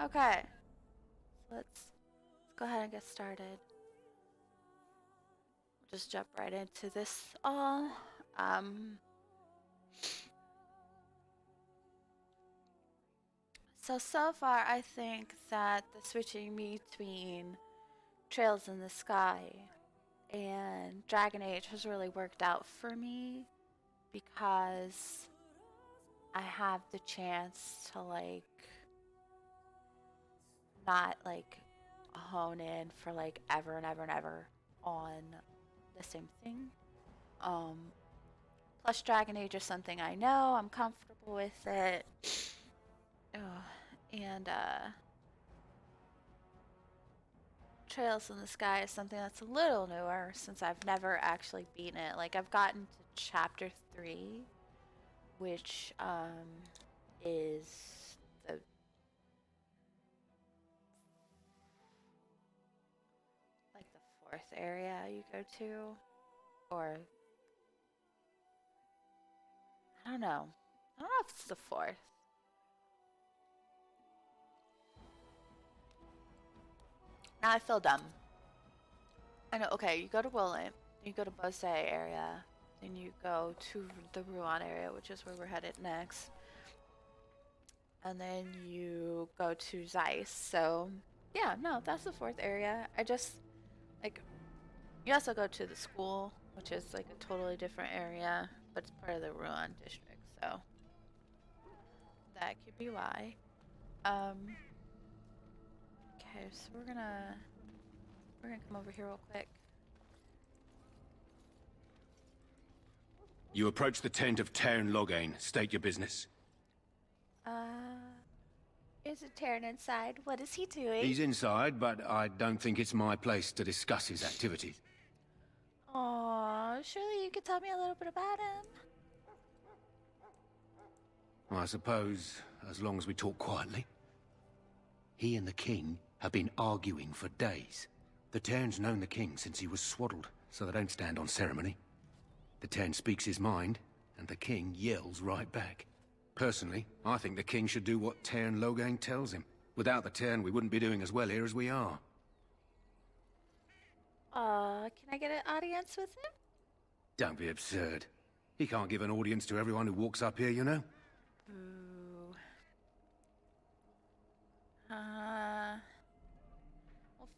Okay. So let's go ahead and get started. We'll just jump right into this all. So far I think that the switching between Trails in the Sky and Dragon Age has really worked out for me because I have the chance to like not like hone in for like ever and ever and ever on the same thing. Plus Dragon Age is something I know, I'm comfortable with it. And Trails in the Sky is something that's a little newer since I've never actually beaten it. Like I've gotten to chapter 3, which is the like the 4th area you go to, or I don't know. I don't know if it's the 4th. Now I feel dumb. I know. Okay, you go to Willant, you go to Bose area, then you go to the Ruan area, which is where we're headed next, and then you go to Zeiss. So yeah, no, that's the 4th area. I just like you also go to the school, which is like a totally different area, but it's part of the Ruan district, so that could be why. Okay, so we're gonna come over here real quick. You approach the tent of Tairn Loghain. State your business. Is it Tairn inside? What is he doing? He's inside, but I don't think it's my place to discuss his activities. Aw, surely you could tell me a little bit about him. I suppose, as long as we talk quietly. He and the king have been arguing for days. The Tairn's known the king since he was swaddled, so they don't stand on ceremony. The Tairn speaks his mind, and the king yells right back. Personally, I think the king should do what Tairn Loghain tells him. Without the Tairn, we wouldn't be doing as well here as we are. Can I get an audience with him? Don't be absurd. He can't give an audience to everyone who walks up here, you know? Boo. Well,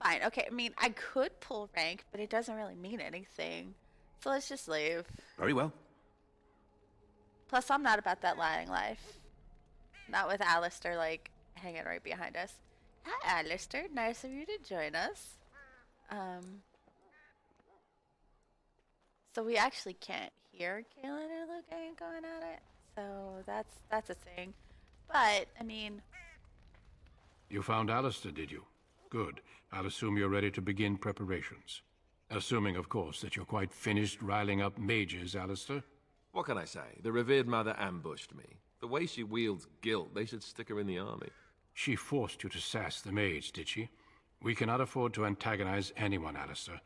fine. Okay, I mean, I could pull rank, but it doesn't really mean anything. So let's just leave. Very well. Plus, I'm not about that lying life. Not with Alistair, like, hanging right behind us. Hi, Alistair. Nice of you to join us. So we actually can't hear Kaelin or Loghain going at it. So that's a thing. But, I mean... You found Alistair, did you? Good. I'll assume you're ready to begin preparations. Assuming, of course, that you're quite finished riling up mages, Alistair. What can I say? The revered mother ambushed me. The way she wields guilt, they should stick her in the army. She forced you to sass the mage, did she? We cannot afford to antagonize anyone, Alistair.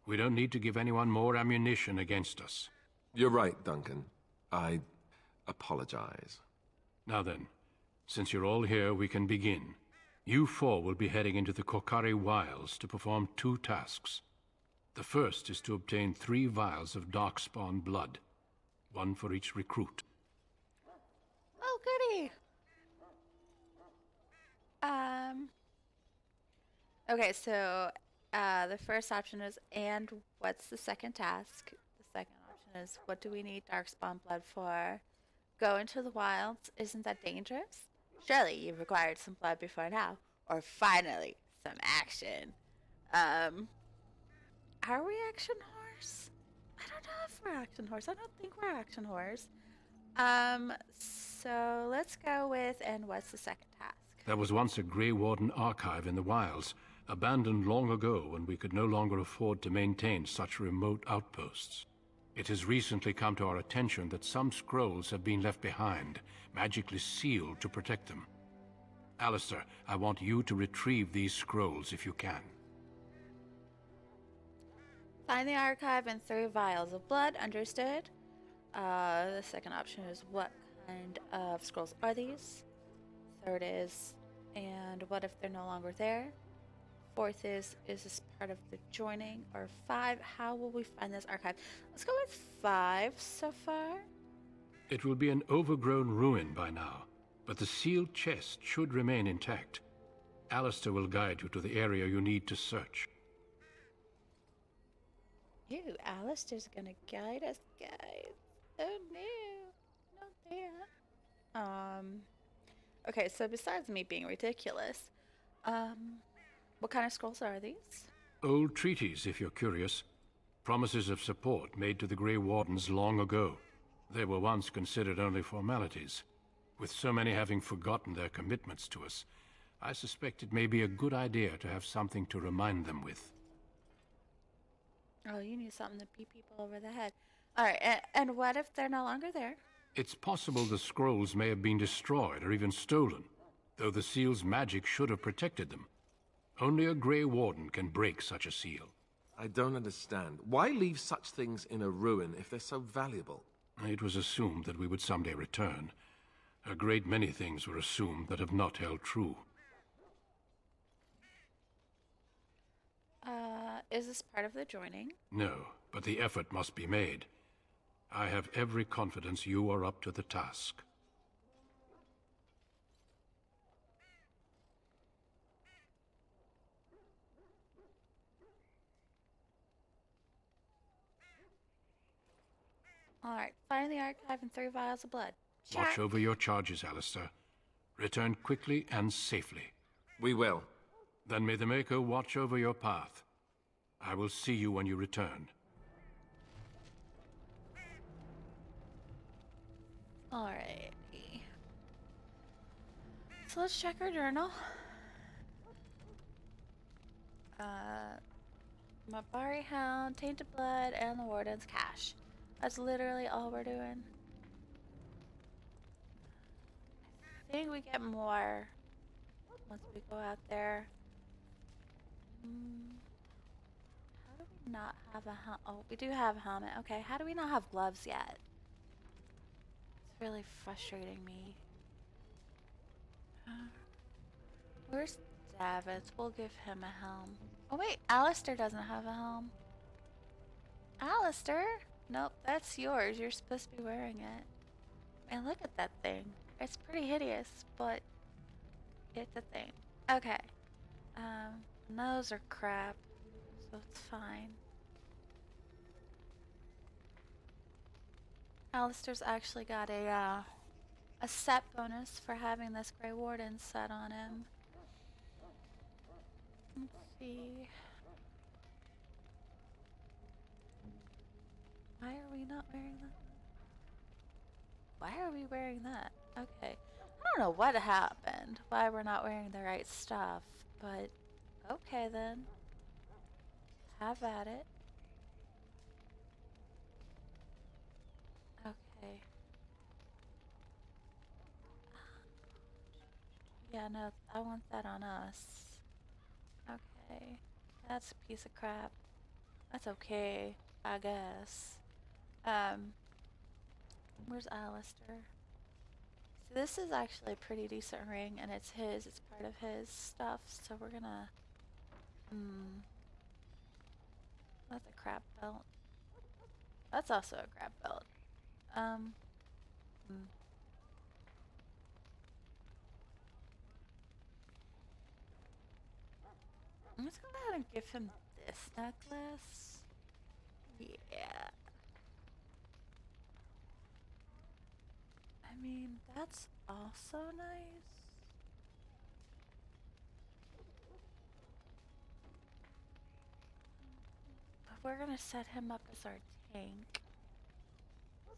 We don't need to give anyone more ammunition against us. You're right, Duncan. I apologize. Now then, since you're all here, we can begin. You four will be heading into the Korcari Wilds to perform 2 tasks. The first is to obtain 3 vials of Darkspawn blood. 1 for each recruit. Oh, goody! Okay, so, the first option is, and what's the second task? The second option is, what do we need Darkspawn blood for? Go into the wilds, isn't that dangerous? Surely you've required some blood before now. Or finally, some action. Are we Action Horse? I don't know if we're Action Horse. I don't think we're Action Horse. So let's go with, and what's the second task? There was once a Grey Warden archive in the wilds, abandoned long ago when we could no longer afford to maintain such remote outposts. It has recently come to our attention that some scrolls have been left behind, magically sealed to protect them. Alistair, I want you to retrieve these scrolls if you can. Find the archive and 3 vials of blood, understood. The second option is, what kind of scrolls are these? Third is, and what if they're no longer there? Fourth is this part of the joining? Or 5, how will we find this archive? Let's go with 5 so far. It will be an overgrown ruin by now, but the sealed chest should remain intact. Alistair will guide you to the area you need to search. Ew, Alistair's gonna guide us, guys. Oh no, not that. Okay, so besides me being ridiculous, what kind of scrolls are these? Old treaties, if you're curious. Promises of support made to the Grey Wardens long ago. They were once considered only formalities. With so many having forgotten their commitments to us, I suspect it may be a good idea to have something to remind them with. Oh, you need something to beat people over the head. Alright, and what if they're no longer there? It's possible the scrolls may have been destroyed or even stolen, though the seal's magic should have protected them. Only a Grey Warden can break such a seal. I don't understand. Why leave such things in a ruin if they're so valuable? It was assumed that we would someday return. A great many things were assumed that have not held true. Is this part of the joining? No, but the effort must be made. I have every confidence you are up to the task. Alright, find the archive and 3 vials of blood. Watch Check. over your charges, Alistair. Return quickly and safely. We will. Then may the Maker watch over your path. I will see you when you return. Alrighty. So let's check our journal. Mabari Hound, Tainted Blood, and the Warden's Cache. That's literally all we're doing. I think we get more once we go out there. How do we not have a helmet? Oh, we do have a helmet. Okay, how do we not have gloves yet? It's really frustrating me. Where's Davids? We'll give him a helm. Oh wait, Alistair doesn't have a helm. Alistair? Nope, that's yours. You're supposed to be wearing it. And look at that thing. It's pretty hideous, but it's a thing. Okay. Those are crap, so it's fine. Alistair's actually got a set bonus for having this Grey Warden set on him. Let's see. Why are we not wearing that? Why are we wearing that? Okay. I don't know what happened. Why we're not wearing the right stuff, but okay then. Have at it. Okay. Yeah, no, I want that on us. Okay. That's a piece of crap. That's okay, I guess. Where's Alistair? So this is actually a pretty decent ring, and it's his. It's part of his stuff, so we're gonna... That's a crab belt. That's also a crab belt. I'm just gonna go ahead and give him this necklace. Yeah. I mean, that's also nice. We're gonna set him up as our tank.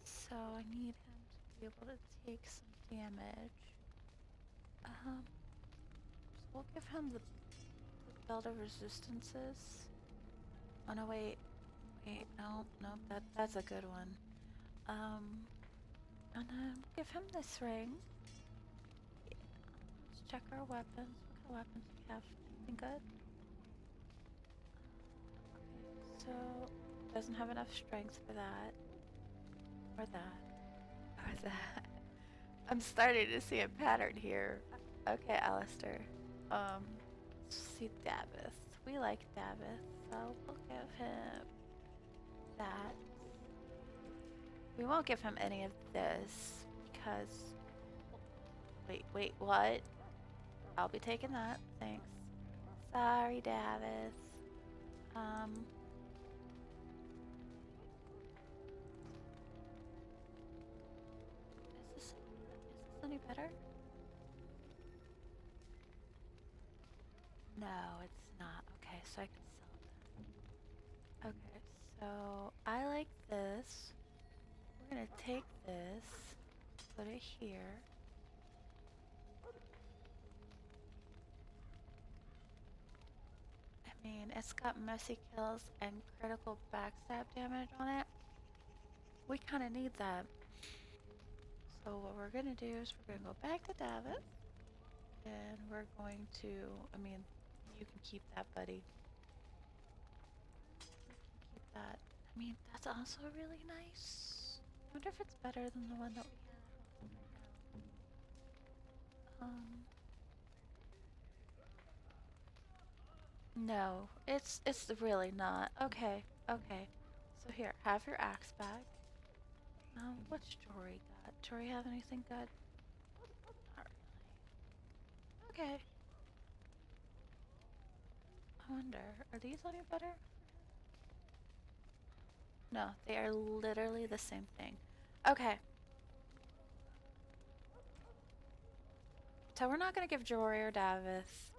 So I need him to be able to take some damage. So we'll give him the belt of resistances. Oh no, wait, no, that's a good one. And then give him this ring. Yeah. Let's check our weapons. What kind of weapons do we have? Anything good? Okay, so doesn't have enough strength for that. Or that. Or that. I'm starting to see a pattern here. Okay, Alistair. let's see Davis. We like Davis, so we'll give him that. We won't give him any of this because. Wait, what? I'll be taking that. Thanks. Sorry, Davis. Is this any better? No, it's not. Okay, so I can sell that. Okay, so I like this. We're gonna take this, put it here. I mean, it's got messy kills and critical backstab damage on it. We kind of need that. So what we're gonna do is we're gonna go back to Davis, and we're going to. I mean, you can keep that, buddy. Keep that. I mean, that's also really nice. I wonder if it's better than the one that we had. No, it's really not. Okay, okay. So here, have your axe back. What's Jory got? Jory have anything good? Not really. Okay. I wonder, are these any better? No, they are literally the same thing. Okay. So we're not gonna give Jory or Davis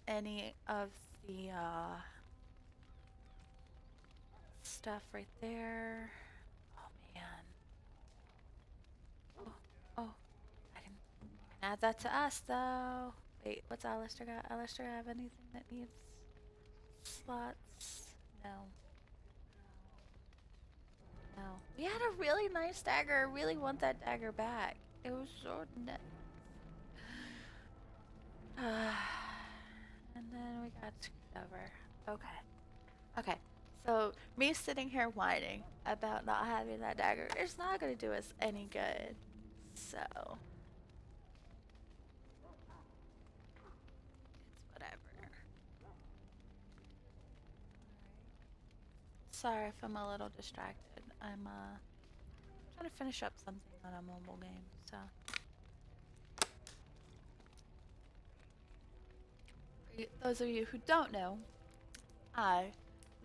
any of the stuff right there. Oh man. Oh, I can add that to us though. Wait, what's Alistair got? Alistair have anything that needs slots? No. No. We had a really nice dagger. I really want that dagger back. It was so nice. And then we got screwed over. Okay. Okay. So me sitting here whining about not having that dagger is not going to do us any good. So it's whatever. Sorry if I'm a little distracted. I'm trying to finish up something on a mobile game. So for those of you who don't know, I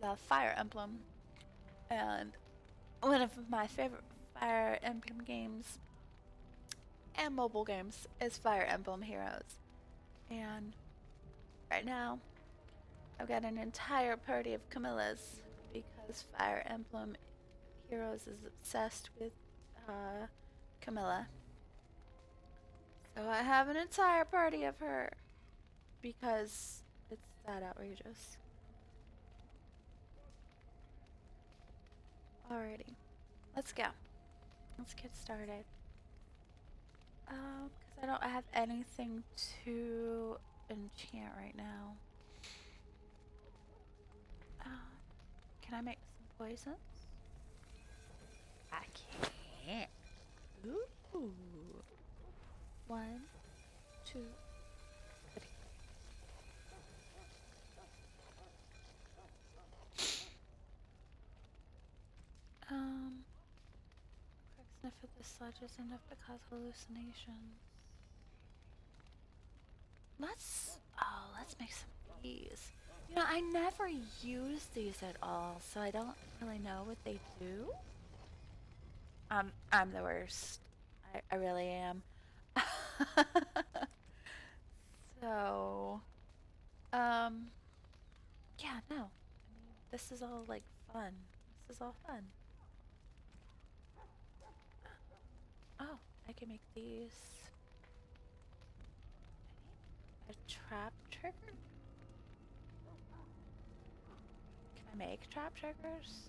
love Fire Emblem, and one of my favorite Fire Emblem games and mobile games is Fire Emblem Heroes. And right now, I've got an entire party of Camillas because Fire Emblem Heroes is obsessed with Camilla. So I have an entire party of her because it's that outrageous. Alrighty, let's go. Let's get started. Because I don't have anything to enchant right now. Can I make some poisons? I can't. Ooh. 1, 2, 3. Quick sniff of the sludge is enough to cause hallucinations. Let's make some of these. You know, I never use these at all, so I don't really know what they do. I'm the worst. I really am. So, yeah, no. I mean, this is all like fun. This is all fun. Oh, I can make these. A trap trigger? Can I make trap triggers?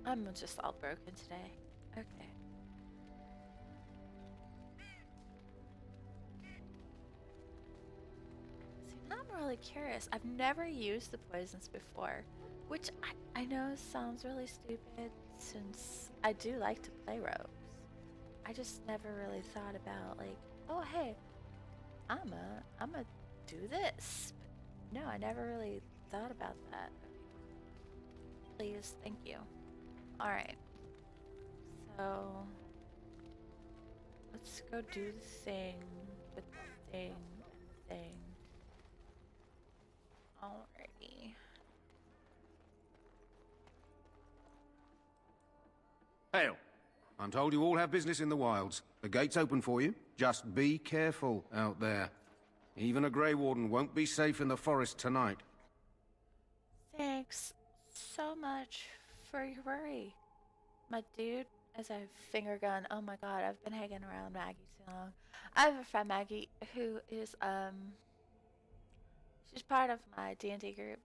I'm just all broken today. Okay. really curious. I've never used the poisons before, which I know sounds really stupid since I do like to play rogues. I just never really thought about like, oh hey, I'ma do this. But no, I never really thought about that. Please, thank you. All right. So let's go do the thing with the thing and the thing. Alrighty. Hail. I'm told you all have business in the wilds. The gate's open for you. Just be careful out there. Even a Grey Warden won't be safe in the forest tonight. Thanks so much for your worry, my dude. As I finger gun, oh my god, I've been hanging around Maggie too long. I have a friend Maggie who is she's part of my D&D group.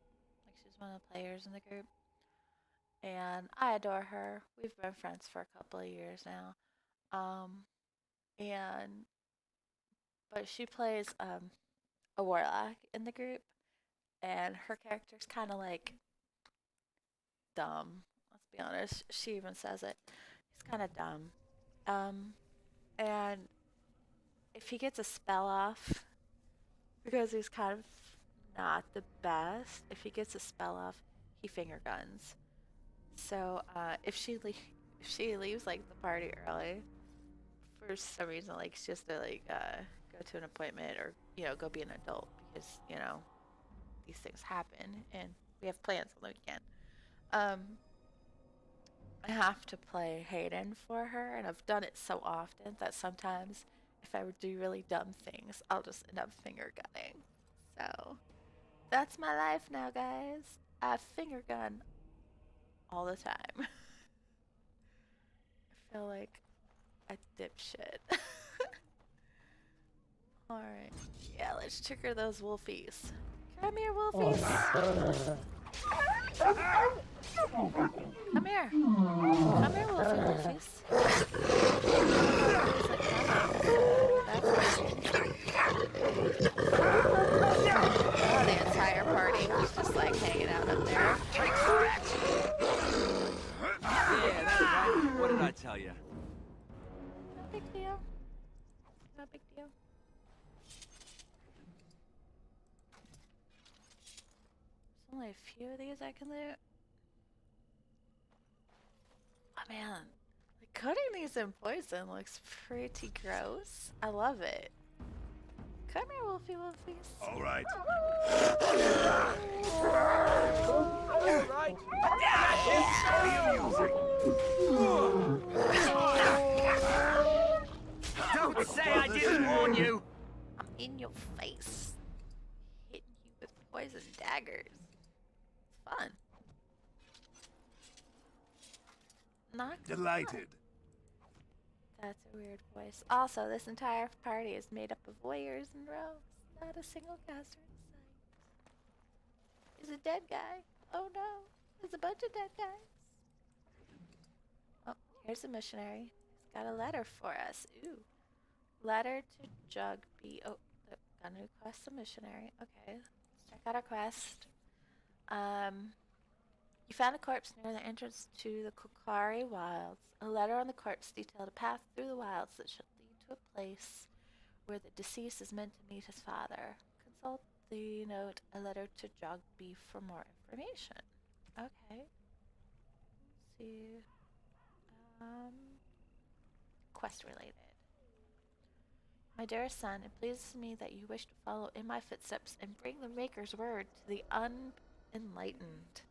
Like she's one of the players in the group, and I adore her. We've been friends for a couple of years now. And but she plays a warlock in the group, and her character's kind of like dumb. Let's be honest. She even says it. He's kind of dumb. And if he gets a spell off, because he's kind of not the best, if he gets a spell off, he finger guns. So if she leaves like the party early, for some reason, like she has to like go to an appointment or go be an adult because these things happen and we have plans on the weekend. I have to play Hayden for her, and I've done it so often that sometimes if I do really dumb things, I'll just end up finger gunning. So that's my life now, guys. I finger gun all the time. I feel like a dipshit. Alright. Yeah, let's trigger those wolfies. Come here, wolfies. Come here. Come here, wolfies. Oh, the entire party was just like hanging out up there. Yeah, that's right. What did I tell you? No big deal. No big deal. There's only a few of these I can loot. Oh man, like coating these in poison looks pretty gross. I love it. Come here, wolfie wolfies. All right. All right. Don't say I didn't warn you. I'm in your face, hitting you with poison daggers. It's fun. Not Delighted. That's a weird voice. Also, this entire party is made up of warriors and rogues. Not a single caster in sight. He's a dead guy. Oh no, there's a bunch of dead guys. Oh, here's a missionary. He's got a letter for us. Ooh. Letter to Jug B. Oh, got a new quest, a missionary. Okay, let's check out our quest. You found a corpse near the entrance to the Kokari Wilds. A letter on the corpse detailed a path through the wilds that should lead to a place where the deceased is meant to meet his father. Consult the note, a letter to Jogby for more information. Okay. Let's see. Quest related. My dearest son, it pleases me that you wish to follow in my footsteps and bring the Maker's word to the unenlightened.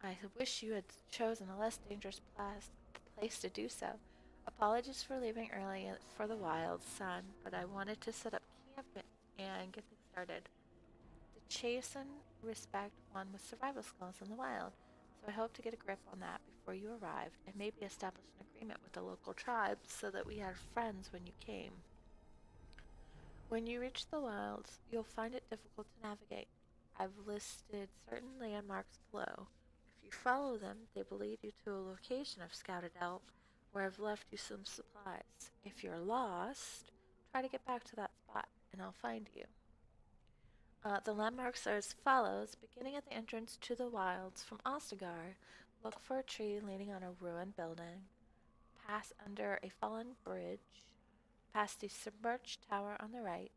I wish you had chosen a less dangerous place to do so. Apologies for leaving early for the wild, son, but I wanted to set up camp and get things started. The Chasen respect one with survival skills in the wild, so I hope to get a grip on that before you arrived and maybe establish an agreement with the local tribes so that we had friends when you came. When you reach the wilds, you'll find it difficult to navigate. I've listed certain landmarks below. If you follow them, they will lead you to a location I've scouted out where I've left you some supplies. If you're lost, try to get back to that spot and I'll find you. The landmarks are as follows. Beginning at the entrance to the wilds from Ostagar, look for a tree leaning on a ruined building. Pass under a fallen bridge. Past the submerged tower on the right.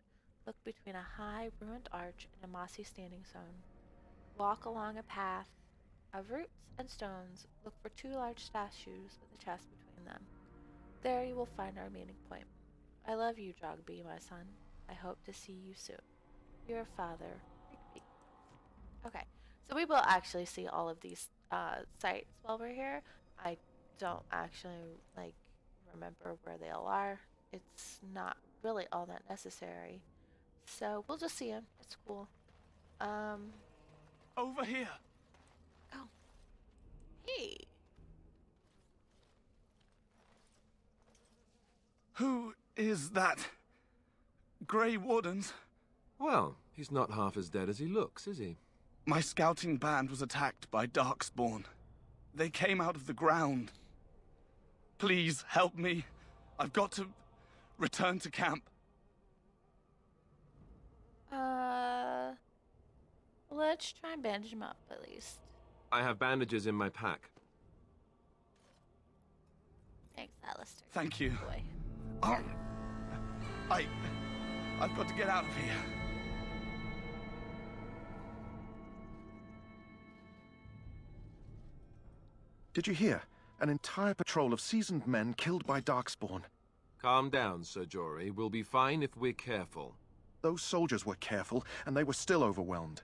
Look between a high ruined arch and a mossy standing stone. Walk along a path of roots and stones. Look for 2 large statues with a chest between them. There you will find our meeting point. I love you, Jogby, my son. I hope to see you soon. Your father, Rigby. Okay, so we will actually see all of these sites while we're here. I don't actually remember where they all are. It's not really all that necessary. So we'll just see them. It's cool. Over here. Oh. Hey. Who is that? Grey Wardens? Well, he's not half as dead as he looks, is he? My scouting band was attacked by Darkspawn. They came out of the ground. Please help me. I've got to return to camp. Let's try and bandage him up at least. I have bandages in my pack. Thanks, Alistair. Thank you. Boy. I've got to get out of here. Did you hear? An entire patrol of seasoned men killed by Darkspawn. Calm down, Sir Jory. We'll be fine if we're careful. Those soldiers were careful, and they were still overwhelmed.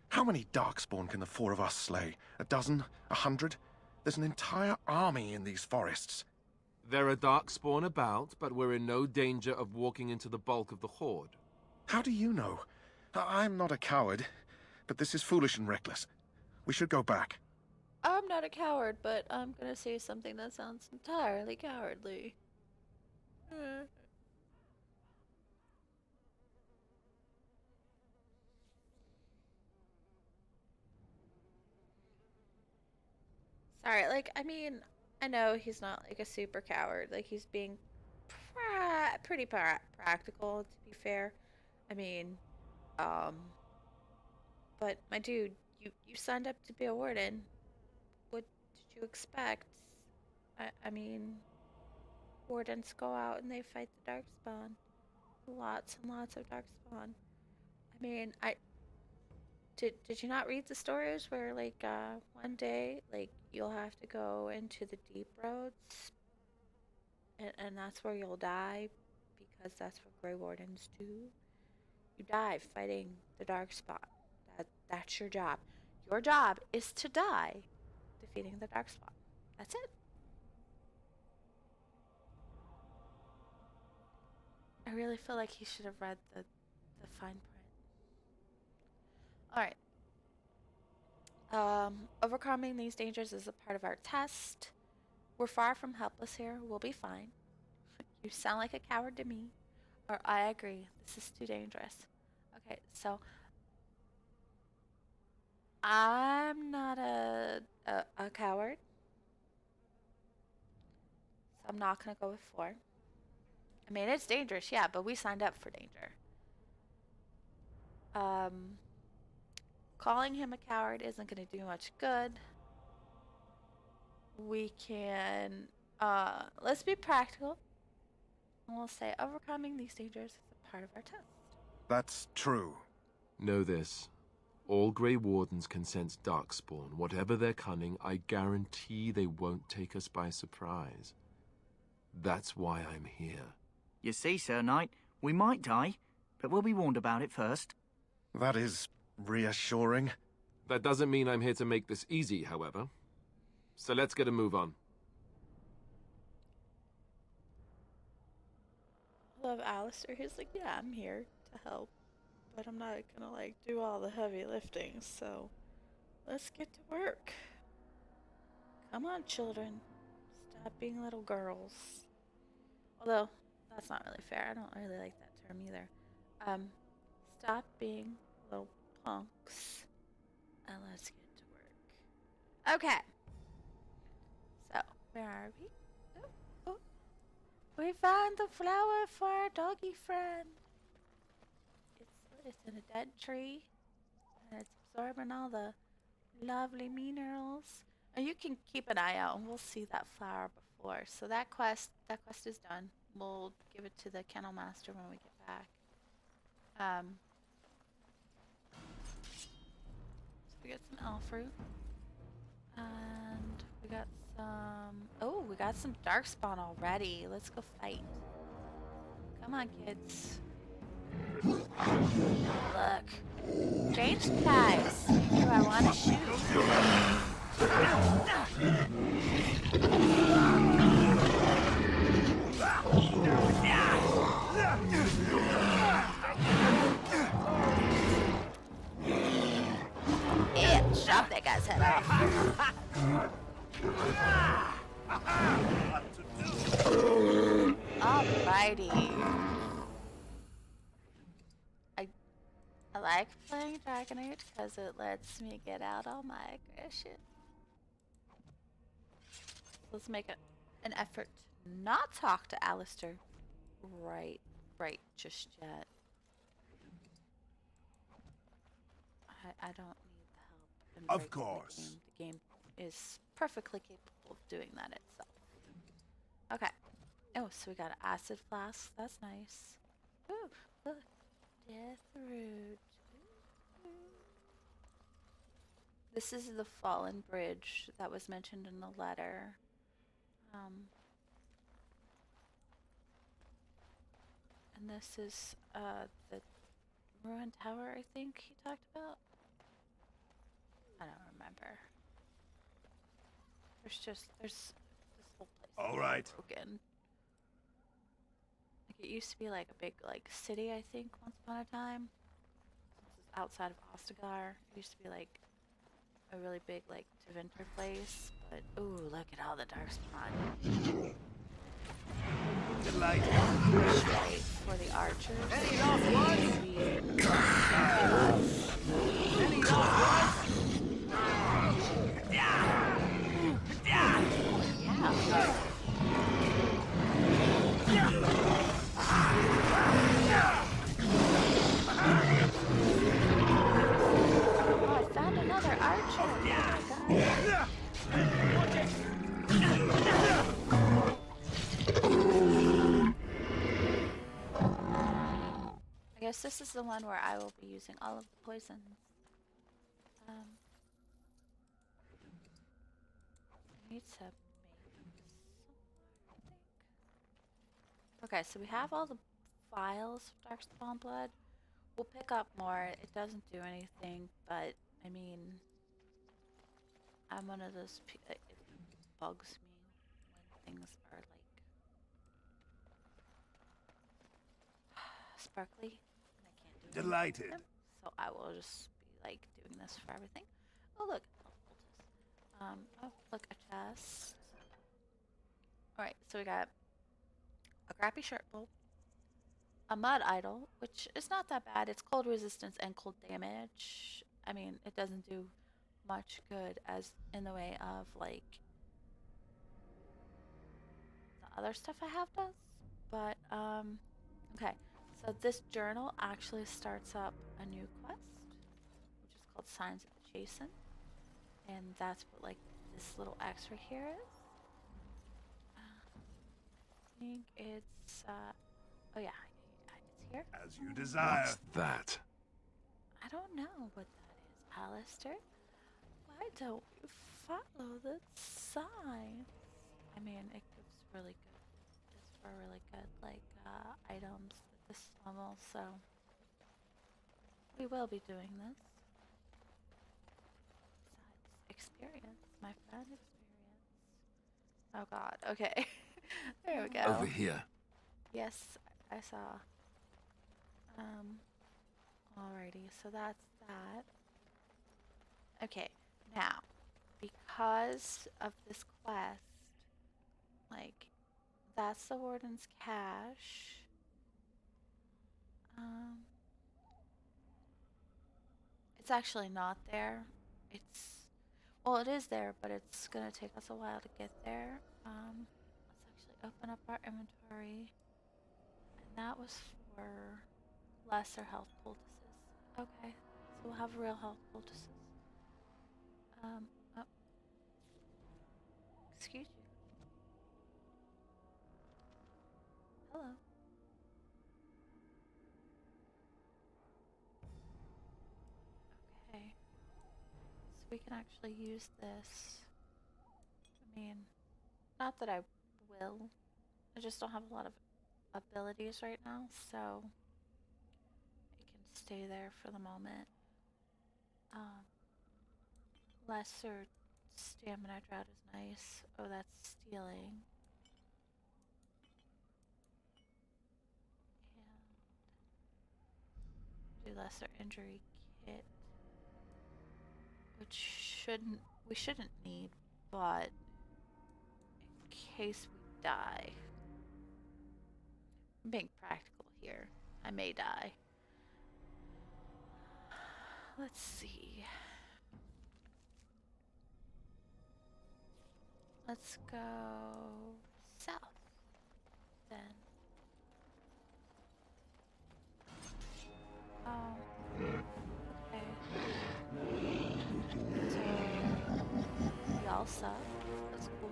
How many Darkspawn can the 4 of us slay? 12? 100? There's an entire army in these forests. There are Darkspawn about, but we're in no danger of walking into the bulk of the horde. How do you know? I'm not a coward, but this is foolish and reckless. We should go back. I'm not a coward, but I'm gonna say something that sounds entirely cowardly. Sorry, I know he's not a super coward. He's being pretty practical, to be fair. But my dude, you signed up to be a warden. What did you expect? Wardens go out and they fight the Darkspawn. Lots and lots of Darkspawn. Did you not read the stories where, one day, you'll have to go into the deep roads? And that's where you'll die, because that's what Grey Wardens do. You die fighting the Darkspawn. That's your job. Your job is to die defeating the Darkspawn. That's it. I really feel like he should have read the fine print. Alright. Overcoming these dangers is a part of our test. We're far from helpless here. We'll be fine. You sound like a coward to me. Or I agree. This is too dangerous. Okay, so I'm not a coward. So I'm not gonna go with 4. It's dangerous, yeah, but we signed up for danger. Calling him a coward isn't gonna do much good. We can, let's be practical. And we'll say overcoming these dangers is a part of our test. That's true. Know this. All Grey Wardens can sense Darkspawn. Whatever their cunning, I guarantee they won't take us by surprise. That's why I'm here. You see, Sir Knight, we might die, but we'll be warned about it first. That is reassuring. That doesn't mean I'm here to make this easy, however. So let's get a move on. I love Alistair. He's like, yeah, I'm here to help, but I'm not gonna do all the heavy lifting, so let's get to work. Come on, children. Stop being little girls. Although, that's not really fair. I don't really like that term either. Stop being little punks and let's get to work. Okay. So, where are we? Oh. We found the flower for our doggy friend. It's in a dead tree, and it's absorbing all the lovely minerals. And you can keep an eye out, and we'll see that flower before. So that quest is done. We'll give it to the kennel master when we get back. So we got some elf fruit, and we got some. Oh, we got some darkspawn already. Let's go fight. Come on, kids. Look. Change guys. Who I want to shoot. Yeah, chop that guy's head off. Alrighty. I like playing Dragon Age because it lets me get out all my aggression. Let's make an effort to not talk to Alistair right just yet. I don't need the help in Of breaking course. The game is perfectly capable of doing that itself. Okay. Oh, so we got an acid flask. That's nice. Ooh, look. Death root. This is the fallen bridge that was mentioned in the letter. And this is the ruined tower, I think he talked about. I don't remember. There's this whole place. All right. Broken. Like it used to be like a big like city, I think, once upon a time. This is outside of Ostagar. It used to be like a really big like Deventer place, but ooh, look at all the darkspawn. Delighted. Straight for the archers. Any lost ones? Any lost ones? Yeah. Oh, I found another archer. Oh my God. I guess this is the one where I will be using all of the poisons. I need to make some more, I think. Okay, so we have all the vials of Darkspawn blood. We'll pick up more. It doesn't do anything, but I mean, I'm one of those people. It bugs me when things are like sparkly and I can't do anything with Delighted. them. So I will just be like doing this for everything. Oh look, oh look, a chest. All right, so we got a crappy shirt bolt, a mud idol, which is not that bad. It's cold resistance and cold damage. I mean, it doesn't do much good as in the way of like the other stuff I have does. But okay. So this journal actually starts up a new quest, which is called Signs of the Chasen, and that's what like this little X right here is. I think it's oh yeah, it's here. As you desire. What's that? I don't know what that is, Alistair. Why don't you follow the signs? I mean, it gives really good. It's for really good like items at this level, so we will be doing this. Besides experience, my friend, experience. Oh God. Okay. There we go. Over here. Yes, I saw. Alrighty, so that's that. Okay, now, because of this quest, like, that's the Warden's Cache. It's actually not there. Well, it is there, but it's gonna take us a while to get there. Let's actually open up our inventory. And that was for lesser health poultices. Okay, so we'll have real health poultices. Oh. Excuse you. Hello. Okay. So we can actually use this. I mean, not that I will. I just don't have a lot of abilities right now, so it can stay there for the moment. Lesser stamina drought is nice. Oh, that's stealing. And do lesser injury kit, which we shouldn't need, but in case we die, I'm being practical here. I may die. Let's see. Let's go south then. Okay. So y'all suck. That's cool.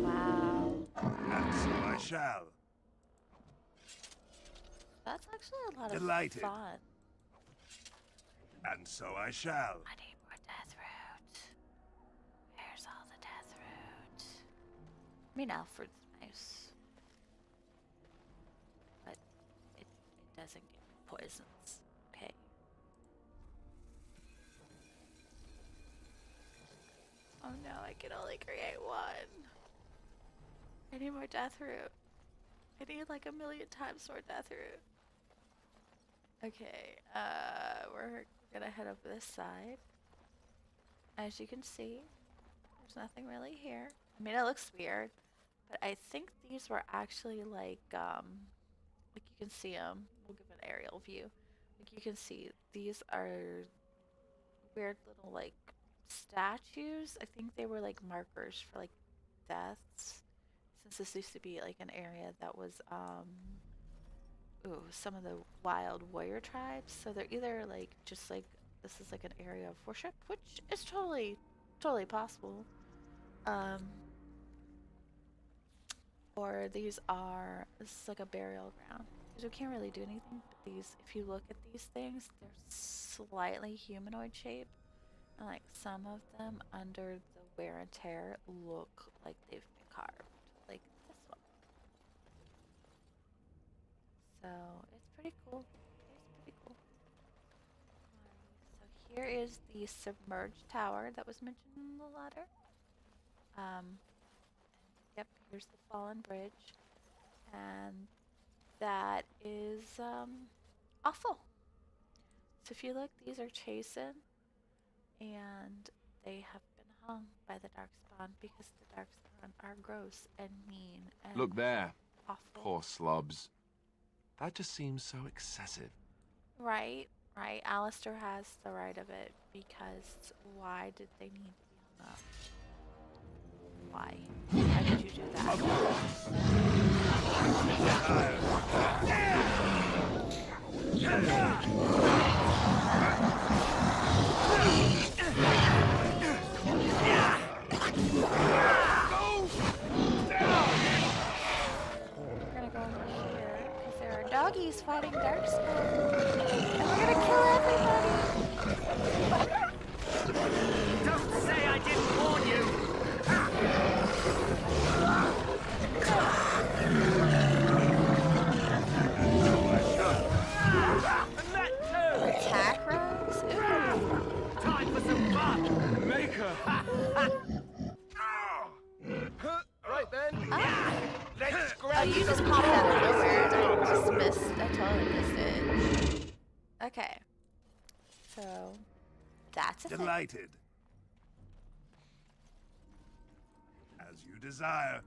Wow. And so I shall. That's actually a lot Delighted. of fun. And so I shall. I need more death root. Where's all the death root? I mean, Alfred's nice. But it doesn't give me poisons. Okay. Oh no, I can only create one. I need more death root. I need like 1,000,000 times more death root. Okay, we're gonna head up this side. As you can see, there's nothing really here. I mean, it looks weird, but I think these were actually like you can see them. We'll give an aerial view. Like you can see, these are weird little like statues. I think they were like markers for like deaths, since this used to be like an area that was some of the wild warrior tribes. So they're either like just like this is like an area of worship, which is totally possible. Or this is like a burial ground. Because we can't really do anything, but these, if you look at these things, they're slightly humanoid shaped. And like some of them under the wear and tear look like they've been carved. Like this one. So it's pretty cool. It's pretty cool. So here is the submerged tower that was mentioned in the letter. Yep, here's the fallen bridge. And that is awful. So if you look, these are Chasen, and they have been hung by the Darkspawn because the Darkspawn are gross and mean and Look there. awful. Poor slobs. That just seems so excessive. Right. Alistair has the right of it, because why did they need to be hung up? Why? Why did you do that? We're gonna go over here because there are doggies fighting Darkspawn, and we're gonna kill everybody. Don't say I didn't warn you! Attack rounds? Ooh. Time for some fun! Maker! Right then. Let's Oh, grab you just popped out of nowhere. I just missed. I totally missed it. Okay. So, that's a thing. Delighted. As you desire.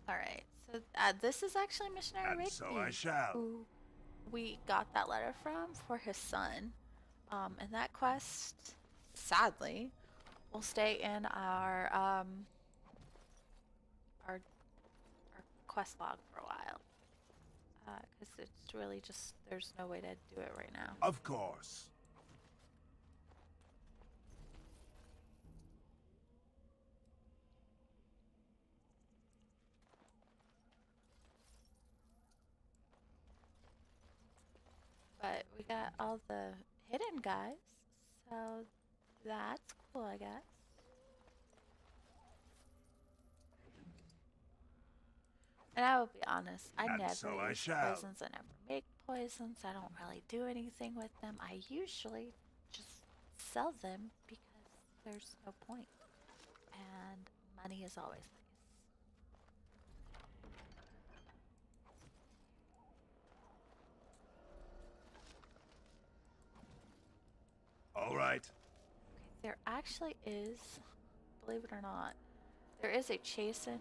Alright, so So this is actually Missionary And Rigby, so I shall. who we got that letter from for his son. And that quest, sadly, will stay in our our quest log for a while. Because it's really just, there's no way to do it right now. Of course. But we got all the hidden guys, so that's cool, I guess. And I will be honest, I And never so I use shall. poisons, I never make poisons, I don't really do anything with them. I usually just sell them because there's no point. And money is always nice. All right. There actually is, believe it or not, there is a Chasen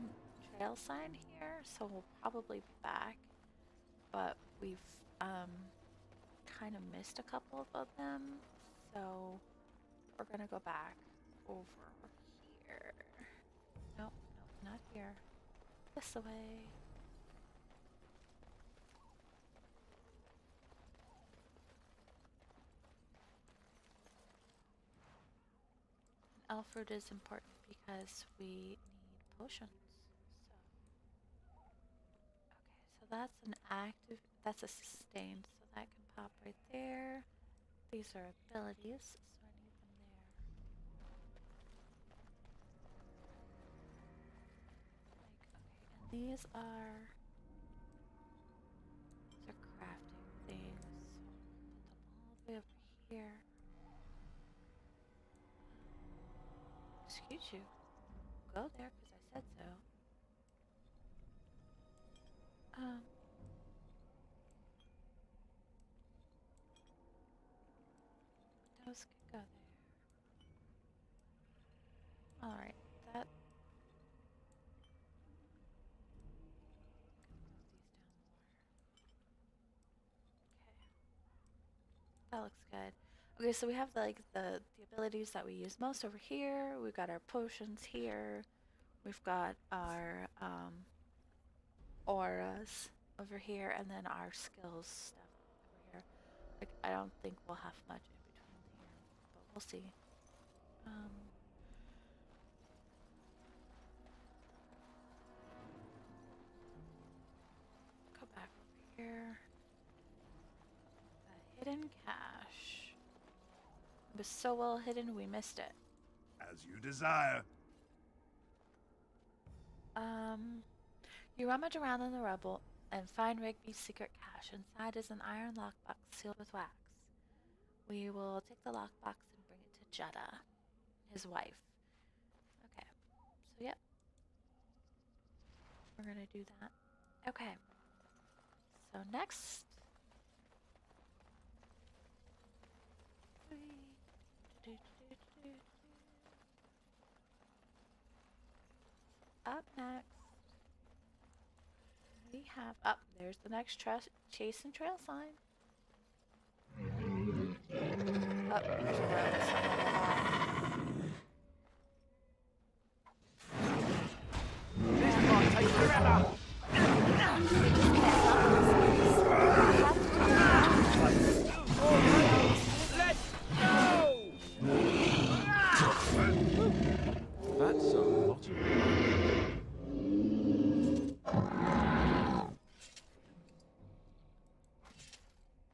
Trail sign here, so we'll probably be back. But we've kind of missed a couple of them, so we're gonna go back over here. Nope, nope, not here. This way. Alfred is important because we need potions. So, okay, so that's an active, that's a sustained, so that can pop right there. These are abilities, so I need them there. Like, okay, and these are crafting things. So put them all the way over here. Excuse you. Go there because I said so. Those could go there. Alright, that. Okay. That looks good. Okay, so we have the abilities that we use most over here. We've got our potions here. We've got our auras over here, and then our skills stuff over here. Like, I don't think we'll have much in between here, but we'll see. Go back over here. The hidden cache. It was so well hidden we missed it. As you desire. You rummage around in the rubble and find Rigby's secret cache. Inside is an iron lockbox sealed with wax. We will take the lockbox and bring it to Jetta, his wife. Okay, so yep. We're gonna do that. Okay. So next. Up next. We have up there's the next Chasen Trail sign. Up there's This won't take forever. Let's go! That's a lot of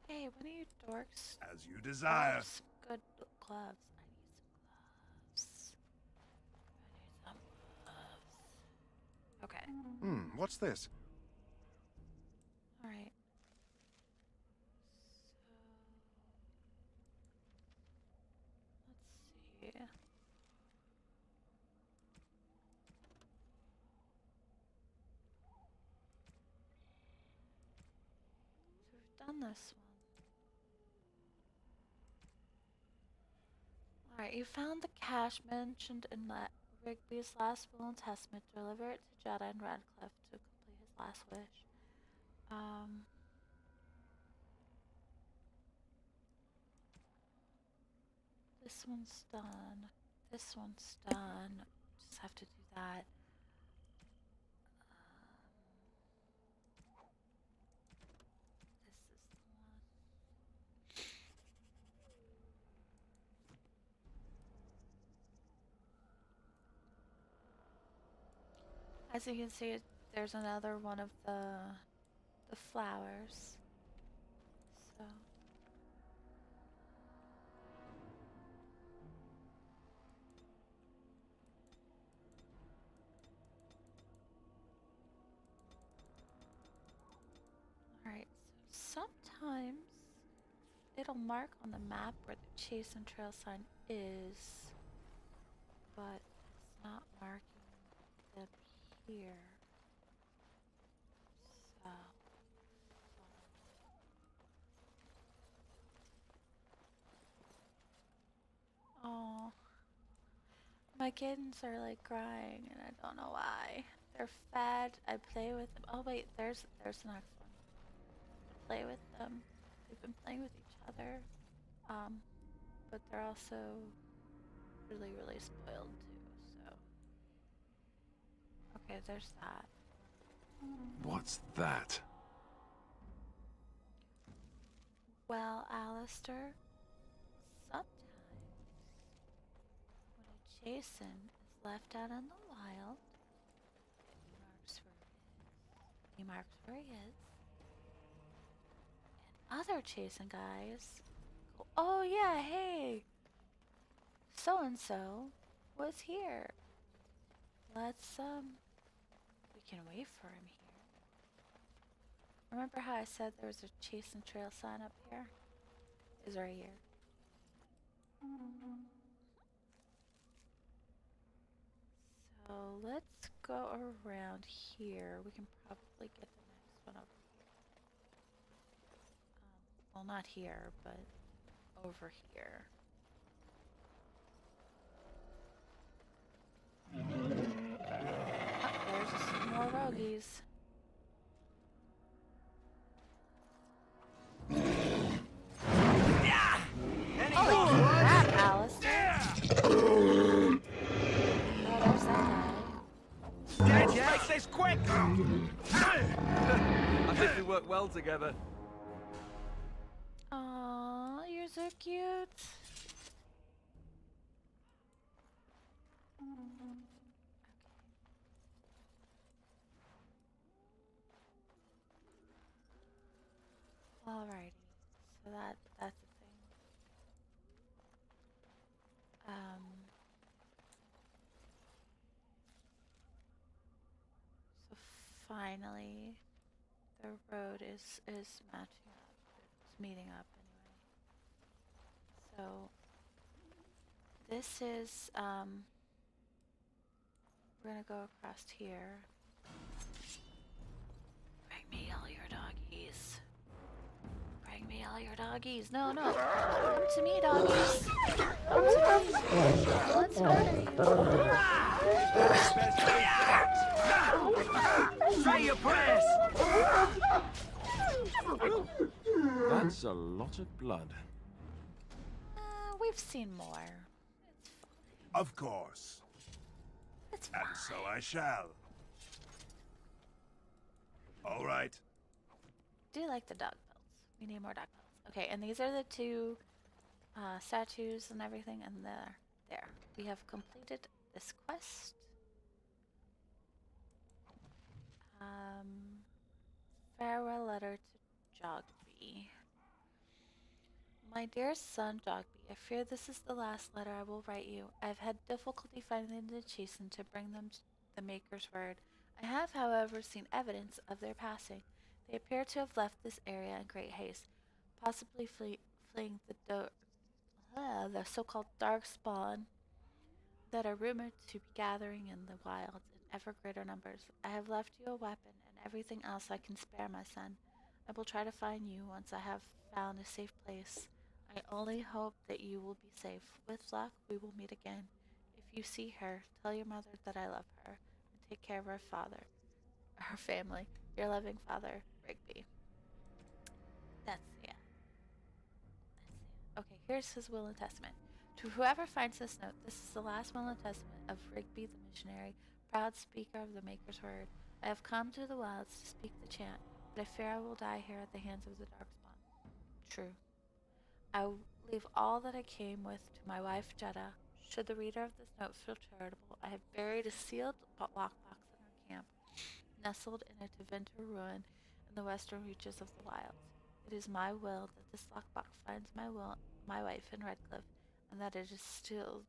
Hey, when are you dorks? As you desire. Some good gloves. I need some gloves. Okay. What's this? Alright. So let's see. So we've done this one. Alright, you found the cache mentioned in Rigby's last will and testament. Deliver it to Jetta and Radcliffe to complete his last wish. This one's done. This one's done. Just have to do that. This is the one. As you can see, there's another one of the flowers. So alright, so sometimes it'll mark on the map where the Chasen Trail sign is, but it's not marking them here. So oh, my kittens are like crying and I don't know why. They're fed. I play with them. Oh wait, there's the next one. I play with them. They've been playing with each other. But they're also really, really spoiled too, so. Okay, there's that. What's that? Well, Alistair, sometimes when a Chasen is left out in the wild, he marks where he is, and other Chasen guys go, oh yeah, hey, so-and-so was here. Let's, we can wait for him here. Remember how I said there was a Chasen Trail sign up here? It's right here. So let's go around here. We can probably get the next one over here. Well, not here, but over here. Oh, there's some more roguies. Holy crap, Alistair! Oh, there's that guy. Let's make this quick! I think we work well together. Aww, you're so cute. Alrighty, so that's the thing. So finally, the road is matching up. It's meeting up anyway. So this is we're gonna go across here. Bring me all your doggies. Bring me all your doggies. No, no. Come to me, doggies. Come to me. Let's murder you. Say your prayers! That's a lot of blood. We've seen more. It's fine. Of course. It's fine. And so I shall. All right. Do you like the dog belts? We need more dog belts. Okay, and these are the two statues and everything, and there. We have completed this quest. Farewell letter to Jogby. My dear son Jogby, I fear this is the last letter I will write you. I've had difficulty finding the Chasen to bring them the Maker's word. I have, however, seen evidence of their passing. They appear to have left this area in great haste, possibly fleeing the so-called Darkspawn that are rumored to be gathering in the wilds in ever greater numbers. I have left you a weapon and everything else I can spare, my son. I will try to find you once I have found a safe place. I only hope that you will be safe. With luck, we will meet again. If you see her, tell your mother that I love her, and take care of her family. Your loving father, Rigby. That's yeah. Okay, here's his will and testament. To whoever finds this note, this is the last will and testament of Rigby the missionary, proud speaker of the Maker's word. I have come to the wilds to speak the chant, but I fear I will die here at the hands of the Darkspawn. True. I will leave all that I came with to my wife Jetta. Should the reader of this note feel charitable, I have buried a sealed lockbox in our camp, nestled in a Tevinter ruin in the western reaches of the wilds. It is my will that this lockbox finds my wife in Redcliffe, and that it is still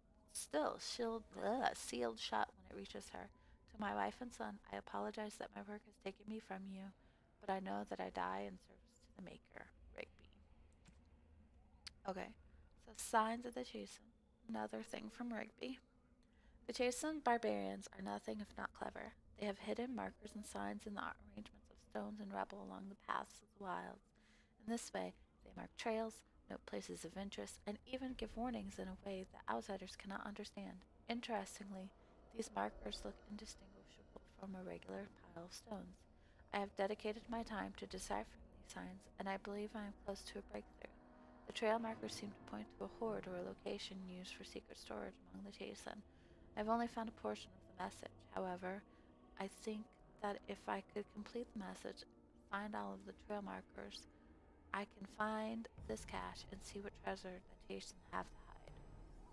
sealed shut when it reaches her. To my wife and son, I apologize that my work has taken me from you, but I know that I die in service to the Maker, Rigby. Okay, so signs of the Chasen. Another thing from Rigby. The Chasen barbarians are nothing if not clever. They have hidden markers and signs in the arrangements of stones and rubble along the paths of the wilds. In this way, they mark trails, note places of interest, and even give warnings in a way that outsiders cannot understand. Interestingly, these markers look indistinguishable from a regular pile of stones. I have dedicated my time to deciphering these signs, and I believe I am close to a breakthrough. The trail markers seem to point to a hoard or a location used for secret storage among the Chasen. I've only found a portion of the message. However, I think that if I could complete the message, find all of the trail markers, I can find this cache and see what treasure the Chasen have to hide.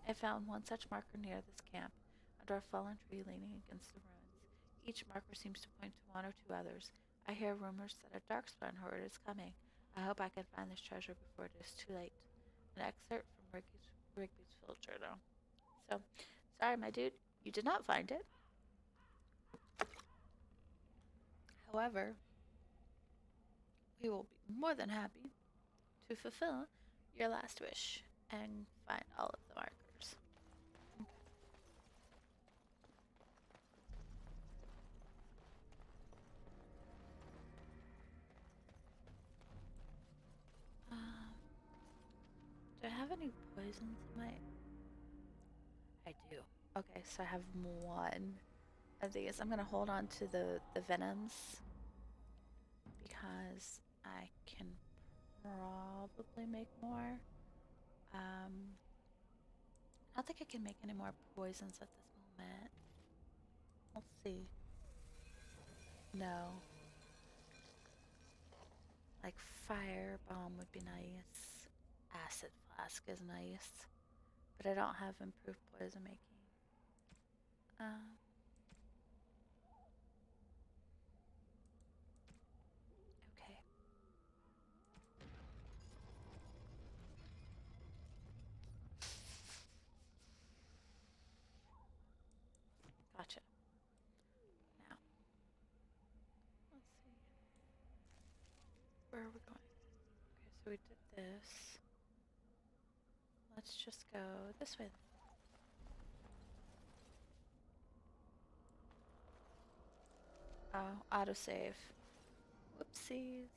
I found one such marker near this camp, under a fallen tree leaning against the ruins. Each marker seems to point to one or two others. I hear rumors that a Darkspawn horde is coming. I hope I can find this treasure before it is too late. An excerpt from Rigby's field journal. So, sorry, my dude, you did not find it. However, we will be more than happy to fulfill your last wish and find all of the markers. Okay. Do I have any poisons in my... I do. Okay, so I have one of these. I'm going to hold on to the venoms because I can probably make more. I don't think I can make any more poisons at this moment. Let's see. No. Like fire bomb would be nice. Acid flask is nice. But I don't have improved poison making. Okay. Gotcha. Now, let's see. Where are we going? Okay, so we did this. Let's just go this way. Oh, autosave. Whoopsies.